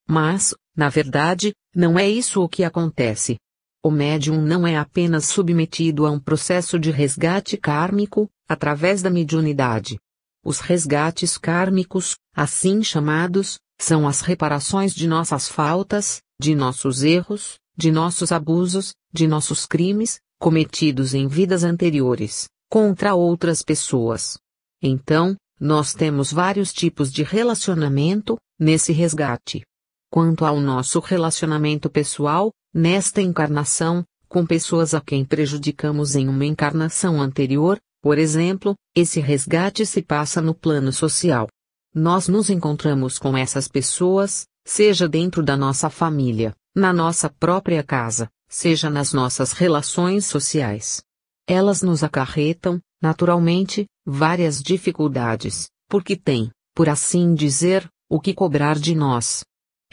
Mas, na verdade, não é isso o que acontece. O médium não é apenas submetido a um processo de resgate kármico, através da mediunidade. Os resgates kármicos, assim chamados, são as reparações de nossas faltas, de nossos erros, de nossos abusos, de nossos crimes, cometidos em vidas anteriores, contra outras pessoas. Então, nós temos vários tipos de relacionamento, nesse resgate. Quanto ao nosso relacionamento pessoal, nesta encarnação, com pessoas a quem prejudicamos em uma encarnação anterior, por exemplo, esse resgate se passa no plano social. Nós nos encontramos com essas pessoas, seja dentro da nossa família, na nossa própria casa, seja nas nossas relações sociais. Elas nos acarretam, naturalmente, várias dificuldades, porque têm, por assim dizer, o que cobrar de nós.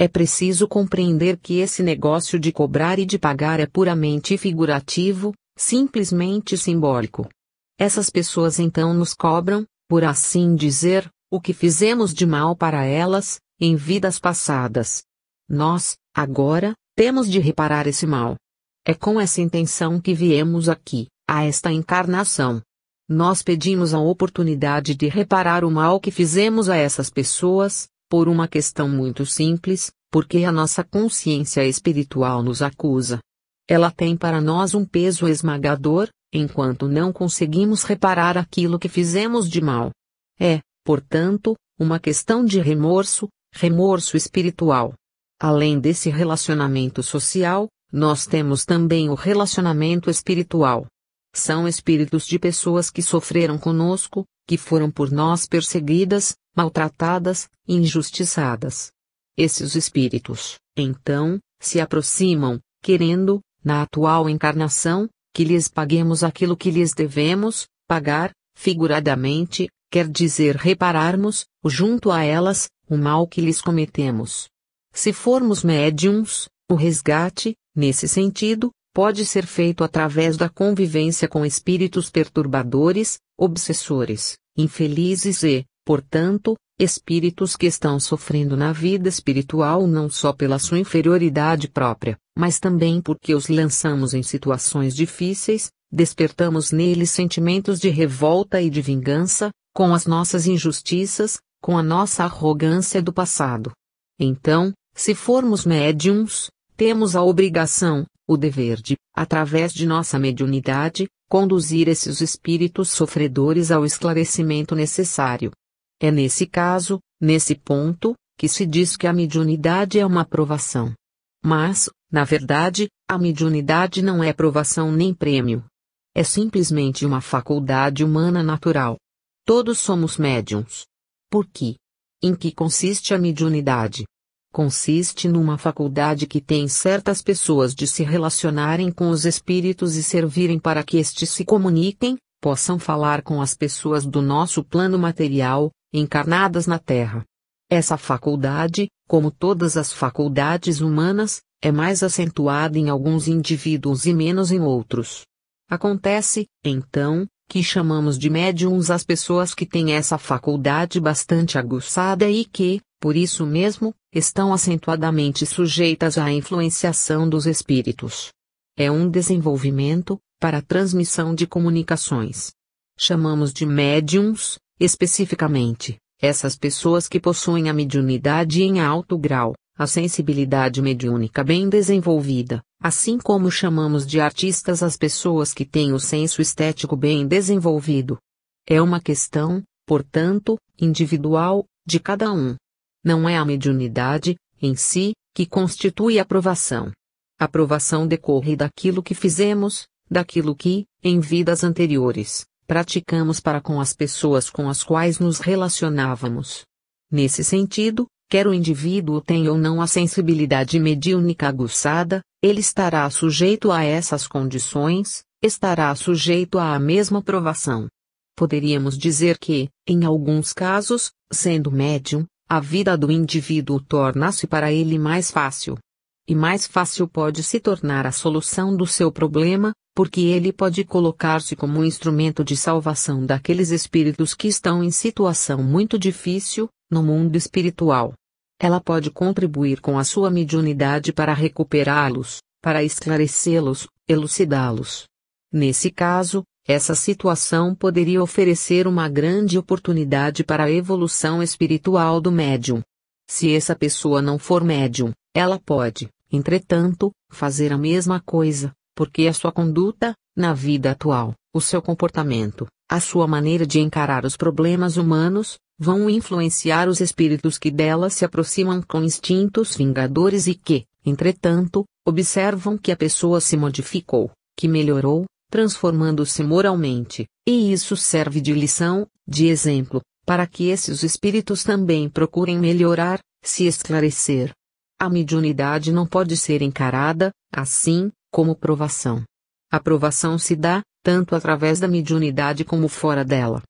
É preciso compreender que esse negócio de cobrar e de pagar é puramente figurativo, simplesmente simbólico. Essas pessoas então nos cobram, por assim dizer, o que fizemos de mal para elas, em vidas passadas. Nós, agora, temos de reparar esse mal. É com essa intenção que viemos aqui, a esta encarnação. Nós pedimos a oportunidade de reparar o mal que fizemos a essas pessoas, por uma questão muito simples, porque a nossa consciência espiritual nos acusa. Ela tem para nós um peso esmagador, enquanto não conseguimos reparar aquilo que fizemos de mal. É, portanto, uma questão de remorso, remorso espiritual. Além desse relacionamento social, nós temos também o relacionamento espiritual. São espíritos de pessoas que sofreram conosco, que foram por nós perseguidas, maltratadas, injustiçadas. Esses espíritos, então, se aproximam, querendo, na atual encarnação, que lhes paguemos aquilo que lhes devemos pagar, figuradamente, quer dizer repararmos, junto a elas, o mal que lhes cometemos. Se formos médiuns, o resgate, nesse sentido, pode ser feito através da convivência com espíritos perturbadores, obsessores, infelizes e, portanto, espíritos que estão sofrendo na vida espiritual não só pela sua inferioridade própria, mas também porque os lançamos em situações difíceis, despertamos neles sentimentos de revolta e de vingança, com as nossas injustiças, com a nossa arrogância do passado. Então, se formos médiuns, temos a obrigação, o dever de, através de nossa mediunidade, conduzir esses espíritos sofredores ao esclarecimento necessário. É nesse caso, nesse ponto, que se diz que a mediunidade é uma provação. Mas, na verdade, a mediunidade não é provação nem prêmio. É simplesmente uma faculdade humana natural. Todos somos médiuns. Por quê? Em que consiste a mediunidade? Consiste numa faculdade que tem certas pessoas de se relacionarem com os espíritos e servirem para que estes se comuniquem, possam falar com as pessoas do nosso plano material, encarnadas na Terra. Essa faculdade, como todas as faculdades humanas, é mais acentuada em alguns indivíduos e menos em outros. Acontece, então, que chamamos de médiuns as pessoas que têm essa faculdade bastante aguçada e que, por isso mesmo, estão acentuadamente sujeitas à influenciação dos espíritos. É um desenvolvimento, para a transmissão de comunicações. Chamamos de médiuns, especificamente, Essas pessoas que possuem a mediunidade em alto grau, a sensibilidade mediúnica bem desenvolvida, assim como chamamos de artistas as pessoas que têm o senso estético bem desenvolvido. É uma questão, portanto, individual, de cada um. Não é a mediunidade, em si, que constitui a aprovação. A aprovação decorre daquilo que fizemos, daquilo que, em vidas anteriores, praticamos para com as pessoas com as quais nos relacionávamos. Nesse sentido, quer o indivíduo tenha ou não a sensibilidade mediúnica aguçada, ele estará sujeito a essas condições, estará sujeito à mesma provação. Poderíamos dizer que, em alguns casos, sendo médium, a vida do indivíduo torna-se para ele mais fácil. E mais fácil pode se tornar a solução do seu problema, porque ele pode colocar-se como um instrumento de salvação daqueles espíritos que estão em situação muito difícil, no mundo espiritual. Ela pode contribuir com a sua mediunidade para recuperá-los, para esclarecê-los, elucidá-los. Nesse caso, essa situação poderia oferecer uma grande oportunidade para a evolução espiritual do médium. Se essa pessoa não for médium, ela pode, entretanto, fazer a mesma coisa, porque a sua conduta, na vida atual, o seu comportamento, a sua maneira de encarar os problemas humanos, vão influenciar os espíritos que dela se aproximam com instintos vingadores e que, entretanto, observam que a pessoa se modificou, que melhorou, transformando-se moralmente, e isso serve de lição, de exemplo, para que esses espíritos também procurem melhorar, se esclarecer. A mediunidade não pode ser encarada, assim, como provação. A provação se dá, tanto através da mediunidade como fora dela.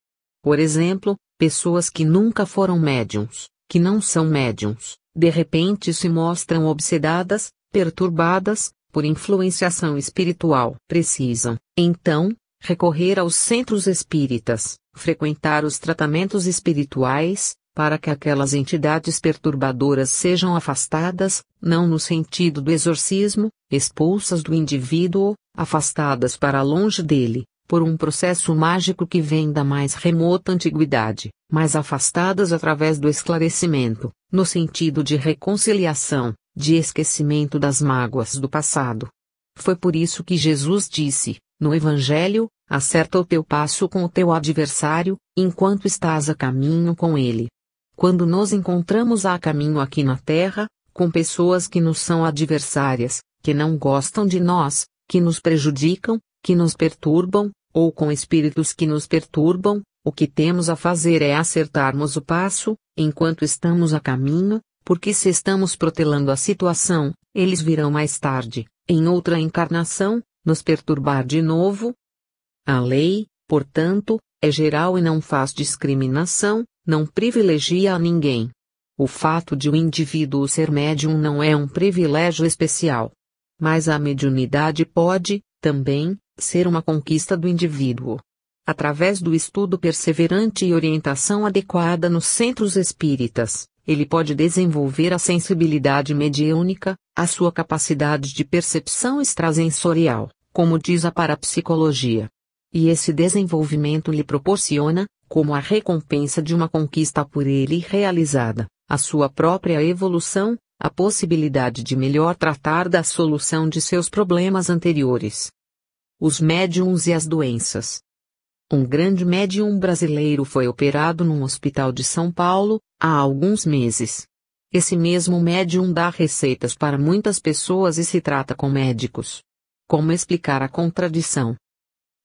Por exemplo, pessoas que nunca foram médiuns, que não são médiuns, de repente se mostram obsedadas, perturbadas, por influenciação espiritual. Precisam, então, recorrer aos centros espíritas, frequentar os tratamentos espirituais, para que aquelas entidades perturbadoras sejam afastadas, não no sentido do exorcismo, expulsas do indivíduo, afastadas para longe dele, por um processo mágico que vem da mais remota antiguidade, mas afastadas através do esclarecimento, no sentido de reconciliação, de esquecimento das mágoas do passado. Foi por isso que Jesus disse, no Evangelho, acerta o teu passo com o teu adversário, enquanto estás a caminho com ele. Quando nos encontramos a caminho aqui na Terra, com pessoas que nos são adversárias, que não gostam de nós, que nos prejudicam, que nos perturbam, ou com espíritos que nos perturbam, o que temos a fazer é acertarmos o passo, enquanto estamos a caminho, porque se estamos protelando a situação, eles virão mais tarde, em outra encarnação, nos perturbar de novo. A lei, portanto, é geral e não faz discriminação, não privilegia a ninguém. O fato de o indivíduo ser médium não é um privilégio especial. Mas a mediunidade pode, também, ser uma conquista do indivíduo. Através do estudo perseverante e orientação adequada nos centros espíritas, ele pode desenvolver a sensibilidade mediúnica, a sua capacidade de percepção extrasensorial, como diz a parapsicologia. E esse desenvolvimento lhe proporciona, como a recompensa de uma conquista por ele realizada, a sua própria evolução, a possibilidade de melhor tratar da solução de seus problemas anteriores. Os médiuns e as doenças. Um grande médium brasileiro foi operado num hospital de São Paulo, há alguns meses. Esse mesmo médium dá receitas para muitas pessoas e se trata com médicos. Como explicar a contradição?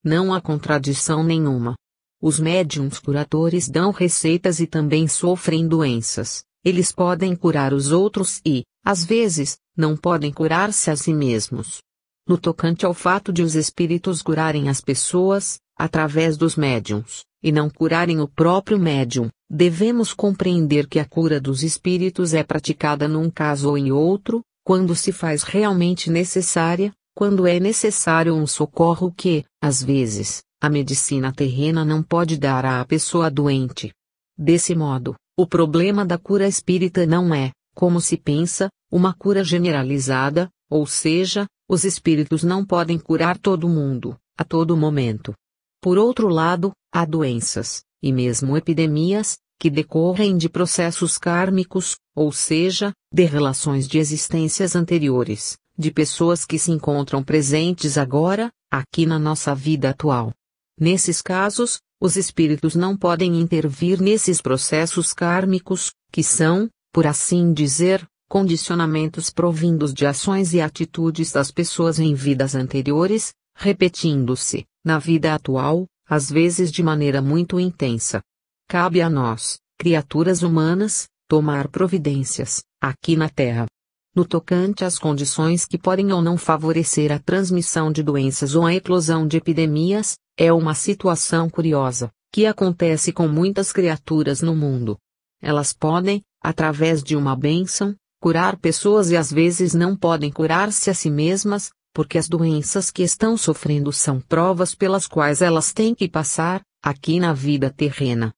Não há contradição nenhuma. Os médiuns curadores dão receitas e também sofrem doenças. Eles podem curar os outros e, às vezes, não podem curar-se a si mesmos. No tocante ao fato de os espíritos curarem as pessoas, através dos médiuns, e não curarem o próprio médium, devemos compreender que a cura dos espíritos é praticada num caso ou em outro, quando se faz realmente necessária, quando é necessário um socorro que, às vezes, a medicina terrena não pode dar à pessoa doente. Desse modo, o problema da cura espírita não é, como se pensa, uma cura generalizada, ou seja, os espíritos não podem curar todo mundo, a todo momento. Por outro lado, há doenças, e mesmo epidemias, que decorrem de processos kármicos, ou seja, de relações de existências anteriores, de pessoas que se encontram presentes agora, aqui na nossa vida atual. Nesses casos, os espíritos não podem intervir nesses processos kármicos, que são, por assim dizer, condicionamentos provindos de ações e atitudes das pessoas em vidas anteriores, repetindo-se, na vida atual, às vezes de maneira muito intensa. Cabe a nós, criaturas humanas, tomar providências, aqui na Terra. No tocante às condições que podem ou não favorecer a transmissão de doenças ou a eclosão de epidemias, é uma situação curiosa, que acontece com muitas criaturas no mundo. Elas podem, através de uma bênção, curar pessoas e às vezes não podem curar-se a si mesmas, porque as doenças que estão sofrendo são provas pelas quais elas têm que passar, aqui na vida terrena.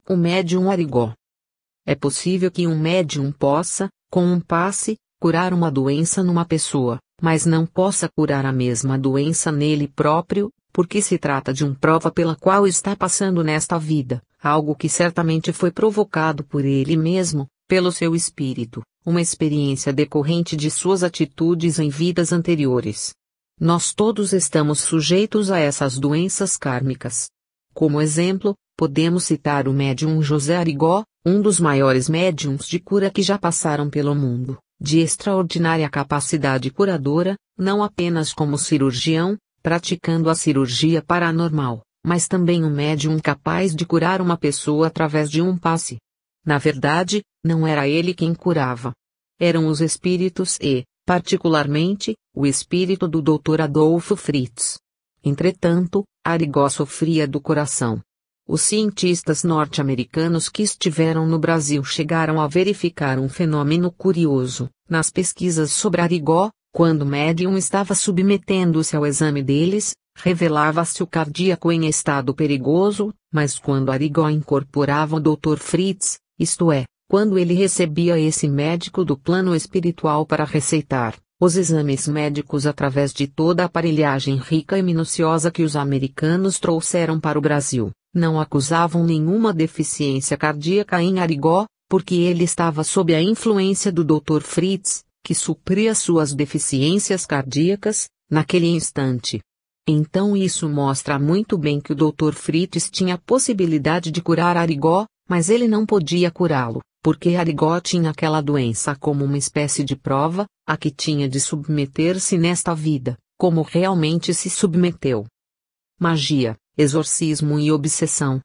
O médium Arigó. É possível que um médium possa, com um passe, curar uma doença numa pessoa, mas não possa curar a mesma doença nele próprio, porque se trata de uma prova pela qual está passando nesta vida, algo que certamente foi provocado por ele mesmo, pelo seu espírito, uma experiência decorrente de suas atitudes em vidas anteriores. Nós todos estamos sujeitos a essas doenças kármicas. Como exemplo, podemos citar o médium José Arigó, um dos maiores médiums de cura que já passaram pelo mundo, de extraordinária capacidade curadora, não apenas como cirurgião, praticando a cirurgia paranormal, mas também um médium capaz de curar uma pessoa através de um passe. Na verdade, não era ele quem curava. Eram os espíritos e, particularmente, o espírito do Dr. Adolfo Fritz. Entretanto, Arigó sofria do coração. Os cientistas norte-americanos que estiveram no Brasil chegaram a verificar um fenômeno curioso, nas pesquisas sobre Arigó, quando o médium estava submetendo-se ao exame deles, revelava-se o cardíaco em estado perigoso, mas quando Arigó incorporava o Dr. Fritz, isto é, quando ele recebia esse médico do plano espiritual para receitar os exames médicos através de toda a aparelhagem rica e minuciosa que os americanos trouxeram para o Brasil, não acusavam nenhuma deficiência cardíaca em Arigó, porque ele estava sob a influência do Dr. Fritz, que supria suas deficiências cardíacas, naquele instante. Então isso mostra muito bem que o Dr. Fritz tinha a possibilidade de curar Arigó, mas ele não podia curá-lo, porque Arigó tinha aquela doença como uma espécie de prova, a que tinha de submeter-se nesta vida, como realmente se submeteu. Magia, exorcismo e obsessão.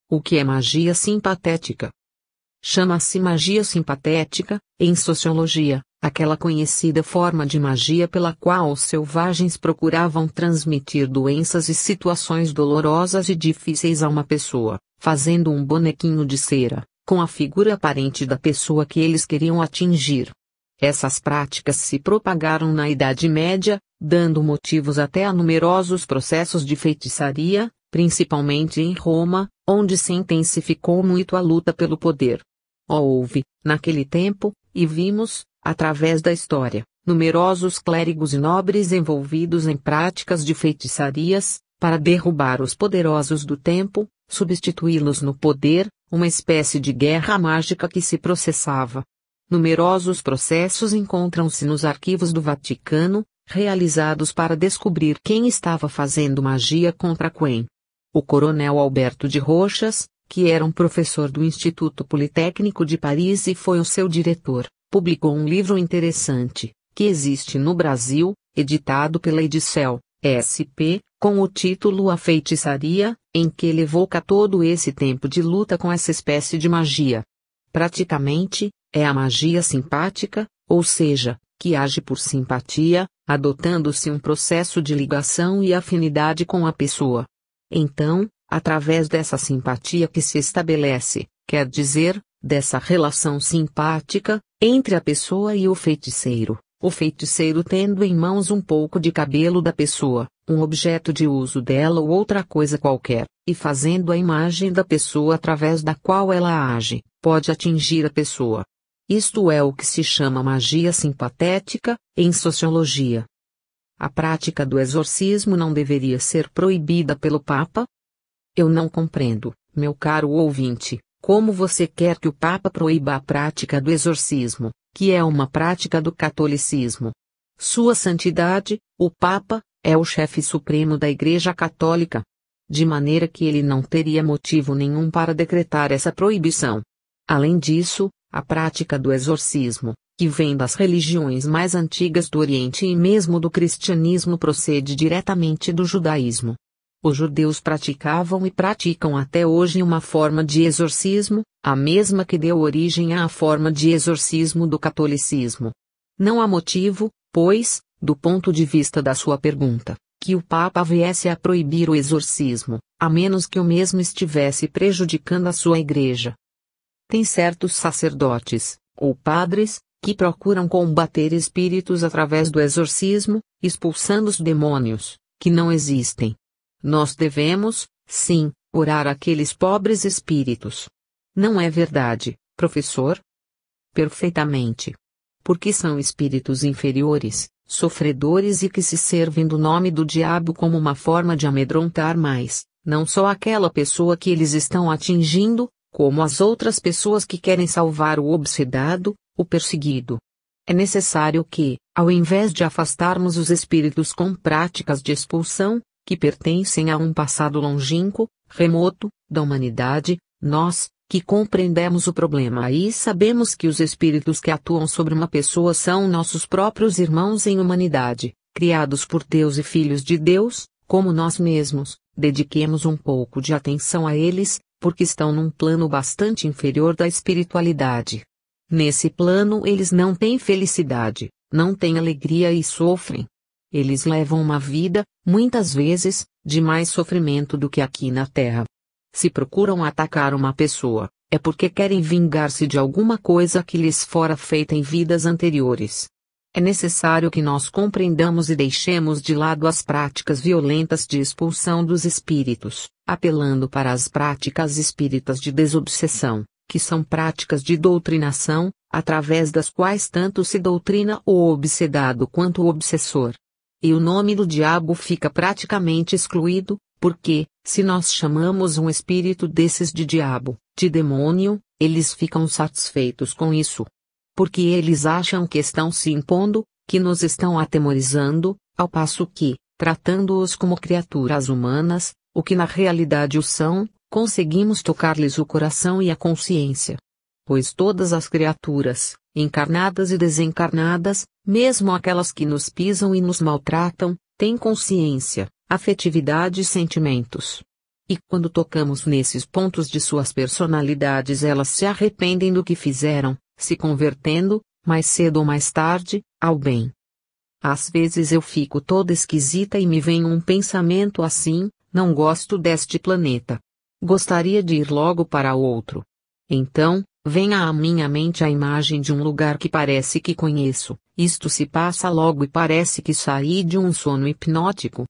O que é magia simpatética? Chama-se magia simpatética, em sociologia, aquela conhecida forma de magia pela qual os selvagens procuravam transmitir doenças e situações dolorosas e difíceis a uma pessoa, fazendo um bonequinho de cera, com a figura aparente da pessoa que eles queriam atingir. Essas práticas se propagaram na Idade Média, dando motivos até a numerosos processos de feitiçaria, principalmente em Roma, onde se intensificou muito a luta pelo poder. Houve, naquele tempo, e vimos, através da história, numerosos clérigos e nobres envolvidos em práticas de feitiçarias, para derrubar os poderosos do tempo, substituí-los no poder, uma espécie de guerra mágica que se processava. Numerosos processos encontram-se nos arquivos do Vaticano, realizados para descobrir quem estava fazendo magia contra quem. O coronel Alberto de Rochas, que era um professor do Instituto Politécnico de Paris e foi o seu diretor, publicou um livro interessante, que existe no Brasil, editado pela Edicel, SP, com o título A Feitiçaria, em que ele evoca todo esse tempo de luta com essa espécie de magia. Praticamente, é a magia simpática, ou seja, que age por simpatia, adotando-se um processo de ligação e afinidade com a pessoa. Então, através dessa simpatia que se estabelece, quer dizer, dessa relação simpática, entre a pessoa e o feiticeiro tendo em mãos um pouco de cabelo da pessoa, um objeto de uso dela ou outra coisa qualquer, e fazendo a imagem da pessoa através da qual ela age, pode atingir a pessoa. Isto é o que se chama magia simpatética, em sociologia. A prática do exorcismo não deveria ser proibida pelo Papa? Eu não compreendo, meu caro ouvinte, Como você quer que o Papa proíba a prática do exorcismo, que é uma prática do catolicismo? Sua Santidade, o Papa, é o chefe supremo da Igreja Católica. De maneira que ele não teria motivo nenhum para decretar essa proibição. Além disso, a prática do exorcismo, que vem das religiões mais antigas do Oriente e mesmo do cristianismo, procede diretamente do judaísmo. Os judeus praticavam e praticam até hoje uma forma de exorcismo, a mesma que deu origem à forma de exorcismo do catolicismo. Não há motivo, pois, do ponto de vista da sua pergunta, que o Papa viesse a proibir o exorcismo, a menos que o mesmo estivesse prejudicando a sua igreja. Tem certos sacerdotes, ou padres, que procuram combater espíritos através do exorcismo, expulsando os demônios, que não existem. Nós devemos, sim, orar aqueles pobres espíritos. Não é verdade, professor? Perfeitamente. Porque são espíritos inferiores, sofredores e que se servem do nome do diabo como uma forma de amedrontar mais, não só aquela pessoa que eles estão atingindo, como as outras pessoas que querem salvar o obsedado, o perseguido. É necessário que, ao invés de afastarmos os espíritos com práticas de expulsão, que pertencem a um passado longínquo, remoto, da humanidade, nós, que compreendemos o problema e sabemos que os espíritos que atuam sobre uma pessoa são nossos próprios irmãos em humanidade, criados por Deus e filhos de Deus, como nós mesmos, dediquemos um pouco de atenção a eles, porque estão num plano bastante inferior da espiritualidade. Nesse plano eles não têm felicidade, não têm alegria e sofrem. Eles levam uma vida, muitas vezes, de mais sofrimento do que aqui na Terra. Se procuram atacar uma pessoa, é porque querem vingar-se de alguma coisa que lhes fora feita em vidas anteriores. É necessário que nós compreendamos e deixemos de lado as práticas violentas de expulsão dos espíritos, apelando para as práticas espíritas de desobsessão, que são práticas de doutrinação, através das quais tanto se doutrina o obsedado quanto o obsessor. E o nome do diabo fica praticamente excluído, porque, se nós chamamos um espírito desses de diabo, de demônio, eles ficam satisfeitos com isso. Porque eles acham que estão se impondo, que nos estão atemorizando, ao passo que, tratando-os como criaturas humanas, o que na realidade o são, conseguimos tocar-lhes o coração e a consciência. Pois todas as criaturas, encarnadas e desencarnadas, mesmo aquelas que nos pisam e nos maltratam, têm consciência, afetividade e sentimentos. E quando tocamos nesses pontos de suas personalidades, elas se arrependem do que fizeram, se convertendo, mais cedo ou mais tarde, ao bem. Às vezes eu fico toda esquisita e me vem um pensamento assim: não gosto deste planeta. Gostaria de ir logo para outro. Então, vem à minha mente a imagem de um lugar que parece que conheço. Isto se passa logo e parece que saí de um sono hipnótico.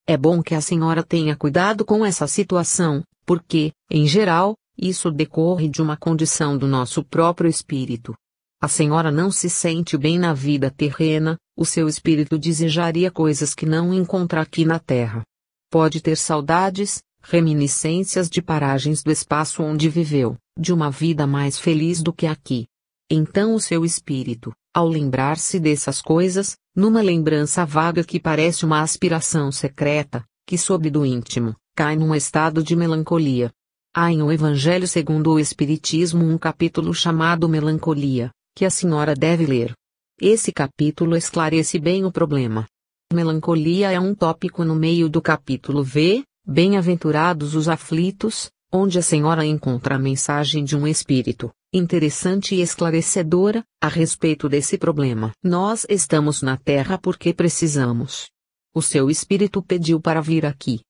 É bom que a senhora tenha cuidado com essa situação, porque, em geral, isso decorre de uma condição do nosso próprio espírito. A senhora não se sente bem na vida terrena, o seu espírito desejaria coisas que não encontra aqui na Terra. Pode ter saudades, reminiscências de paragens do espaço onde viveu, de uma vida mais feliz do que aqui. Então o seu espírito, ao lembrar-se dessas coisas, numa lembrança vaga que parece uma aspiração secreta, que sobe do íntimo, cai num estado de melancolia. Há em O Evangelho segundo o Espiritismo um capítulo chamado Melancolia, que a senhora deve ler. Esse capítulo esclarece bem o problema. Melancolia é um tópico no meio do capítulo V, Bem-aventurados os aflitos, onde a senhora encontra a mensagem de um espírito, interessante e esclarecedora, a respeito desse problema. Nós estamos na Terra porque precisamos. O seu espírito pediu para vir aqui.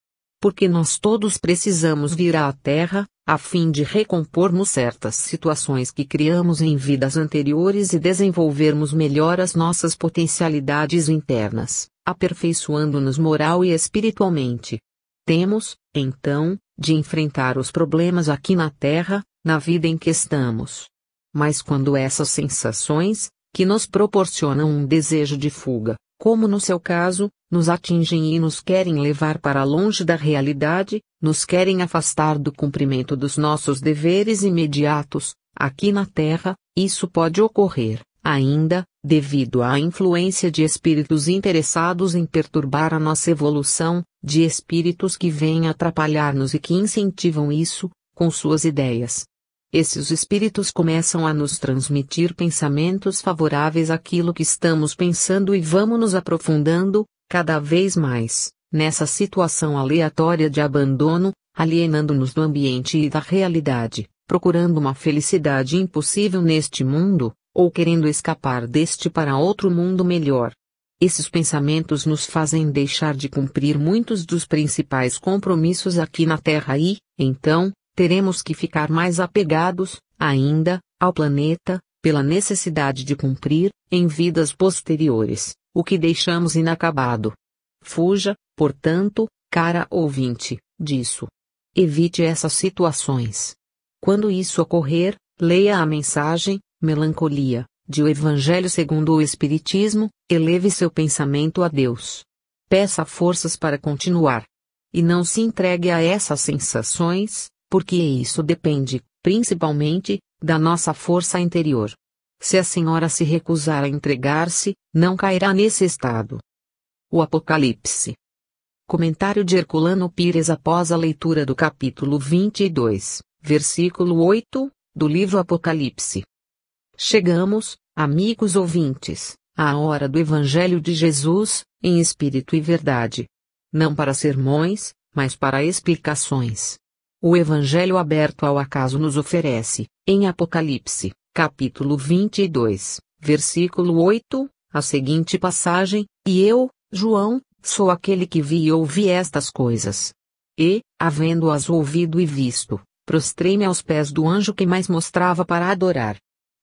Porque nós todos precisamos vir à Terra, a fim de recompormos certas situações que criamos em vidas anteriores e desenvolvermos melhor as nossas potencialidades internas, aperfeiçoando-nos moral e espiritualmente. Temos, então, de enfrentar os problemas aqui na Terra, na vida em que estamos. Mas quando essas sensações, que nos proporcionam um desejo de fuga, como no seu caso, nos atingem e nos querem levar para longe da realidade, nos querem afastar do cumprimento dos nossos deveres imediatos, aqui na Terra, isso pode ocorrer, ainda, devido à influência de espíritos interessados em perturbar a nossa evolução, de espíritos que vêm atrapalhar-nos e que incentivam isso, com suas ideias. Esses espíritos começam a nos transmitir pensamentos favoráveis àquilo que estamos pensando e vamos nos aprofundando, cada vez mais, nessa situação aleatória de abandono, alienando-nos do ambiente e da realidade, procurando uma felicidade impossível neste mundo, ou querendo escapar deste para outro mundo melhor. Esses pensamentos nos fazem deixar de cumprir muitos dos principais compromissos aqui na Terra e, então, teremos que ficar mais apegados, ainda, ao planeta, pela necessidade de cumprir, em vidas posteriores, o que deixamos inacabado. Fuja, portanto, cara ouvinte, disso. Evite essas situações. Quando isso ocorrer, leia a mensagem, Melancolia, de O Evangelho segundo o Espiritismo, eleve seu pensamento a Deus. Peça forças para continuar. E não se entregue a essas sensações, porque isso depende, principalmente, da nossa força interior. Se a senhora se recusar a entregar-se, não cairá nesse estado. O Apocalipse. Comentário de Herculano Pires após a leitura do capítulo 22, versículo 8, do livro Apocalipse. Chegamos, amigos ouvintes, à hora do Evangelho de Jesus, em espírito e verdade. Não para sermões, mas para explicações. O Evangelho aberto ao acaso nos oferece, em Apocalipse, capítulo 22, versículo 8, a seguinte passagem: E eu, João, sou aquele que vi e ouvi estas coisas. E, havendo-as ouvido e visto, prostrei-me aos pés do anjo que mais mostrava para adorar.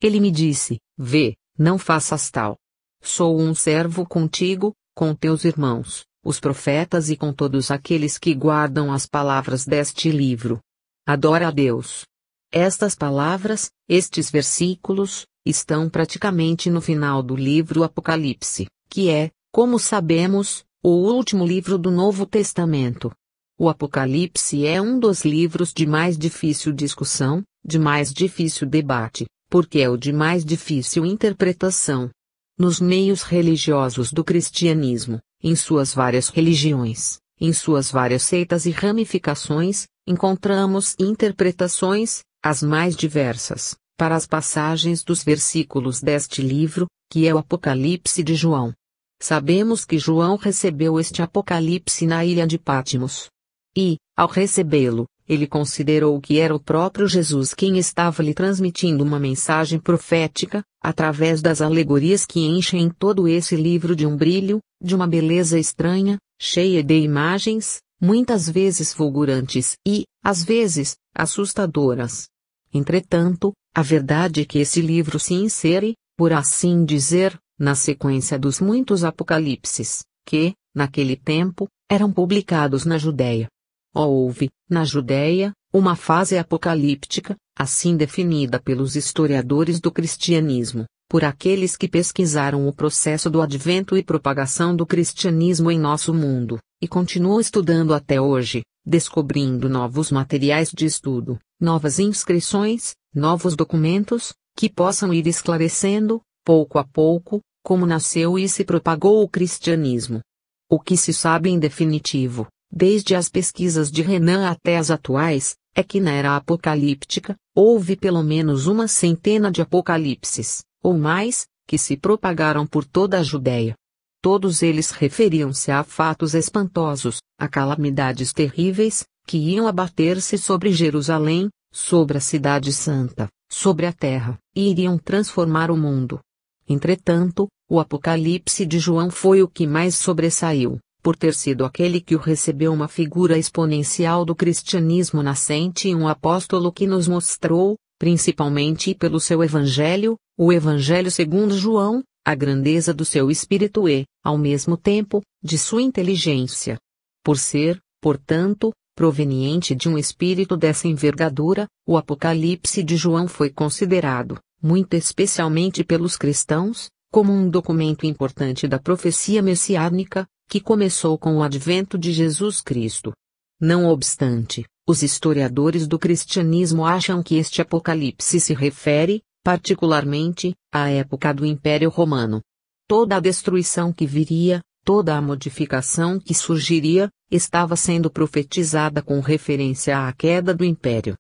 Ele me disse: Vê, não faças tal. Sou um servo contigo, com teus irmãos, os profetas e com todos aqueles que guardam as palavras deste livro. Adora a Deus. Estas palavras, estes versículos, estão praticamente no final do livro Apocalipse, que é, como sabemos, o último livro do Novo Testamento. O Apocalipse é um dos livros de mais difícil discussão, de mais difícil debate, porque é o de mais difícil interpretação. Nos meios religiosos do cristianismo, em suas várias religiões, em suas várias seitas e ramificações, encontramos interpretações, as mais diversas, para as passagens dos versículos deste livro, que é o Apocalipse de João. Sabemos que João recebeu este Apocalipse na ilha de Patmos. E, ao recebê-lo, ele considerou que era o próprio Jesus quem estava lhe transmitindo uma mensagem profética, através das alegorias que enchem todo esse livro de um brilho, de uma beleza estranha, cheia de imagens, muitas vezes fulgurantes e, às vezes, assustadoras. Entretanto, a verdade é que esse livro se insere, por assim dizer, na sequência dos muitos apocalipses, que, naquele tempo, eram publicados na Judéia. Houve, na Judéia, uma fase apocalíptica, assim definida pelos historiadores do cristianismo, por aqueles que pesquisaram o processo do advento e propagação do cristianismo em nosso mundo, e continuam estudando até hoje, descobrindo novos materiais de estudo, novas inscrições, novos documentos, que possam ir esclarecendo, pouco a pouco, como nasceu e se propagou o cristianismo. O que se sabe em definitivo, desde as pesquisas de Renan até as atuais, é que na era apocalíptica, houve pelo menos uma centena de apocalipses, ou mais, que se propagaram por toda a Judéia. Todos eles referiam-se a fatos espantosos, a calamidades terríveis, que iam abater-se sobre Jerusalém, sobre a cidade santa, sobre a terra, e iriam transformar o mundo. Entretanto, o Apocalipse de João foi o que mais sobressaiu, por ter sido aquele que o recebeu uma figura exponencial do cristianismo nascente e um apóstolo que nos mostrou, principalmente pelo seu Evangelho, o Evangelho segundo João, a grandeza do seu espírito e, ao mesmo tempo, de sua inteligência. Por ser, portanto, proveniente de um espírito dessa envergadura, o Apocalipse de João foi considerado, muito especialmente pelos cristãos, como um documento importante da profecia messiânica, que começou com o advento de Jesus Cristo. Não obstante, os historiadores do cristianismo acham que este Apocalipse se refere, particularmente, à época do Império Romano. Toda a destruição que viria, toda a modificação que surgiria, estava sendo profetizada com referência à queda do Império.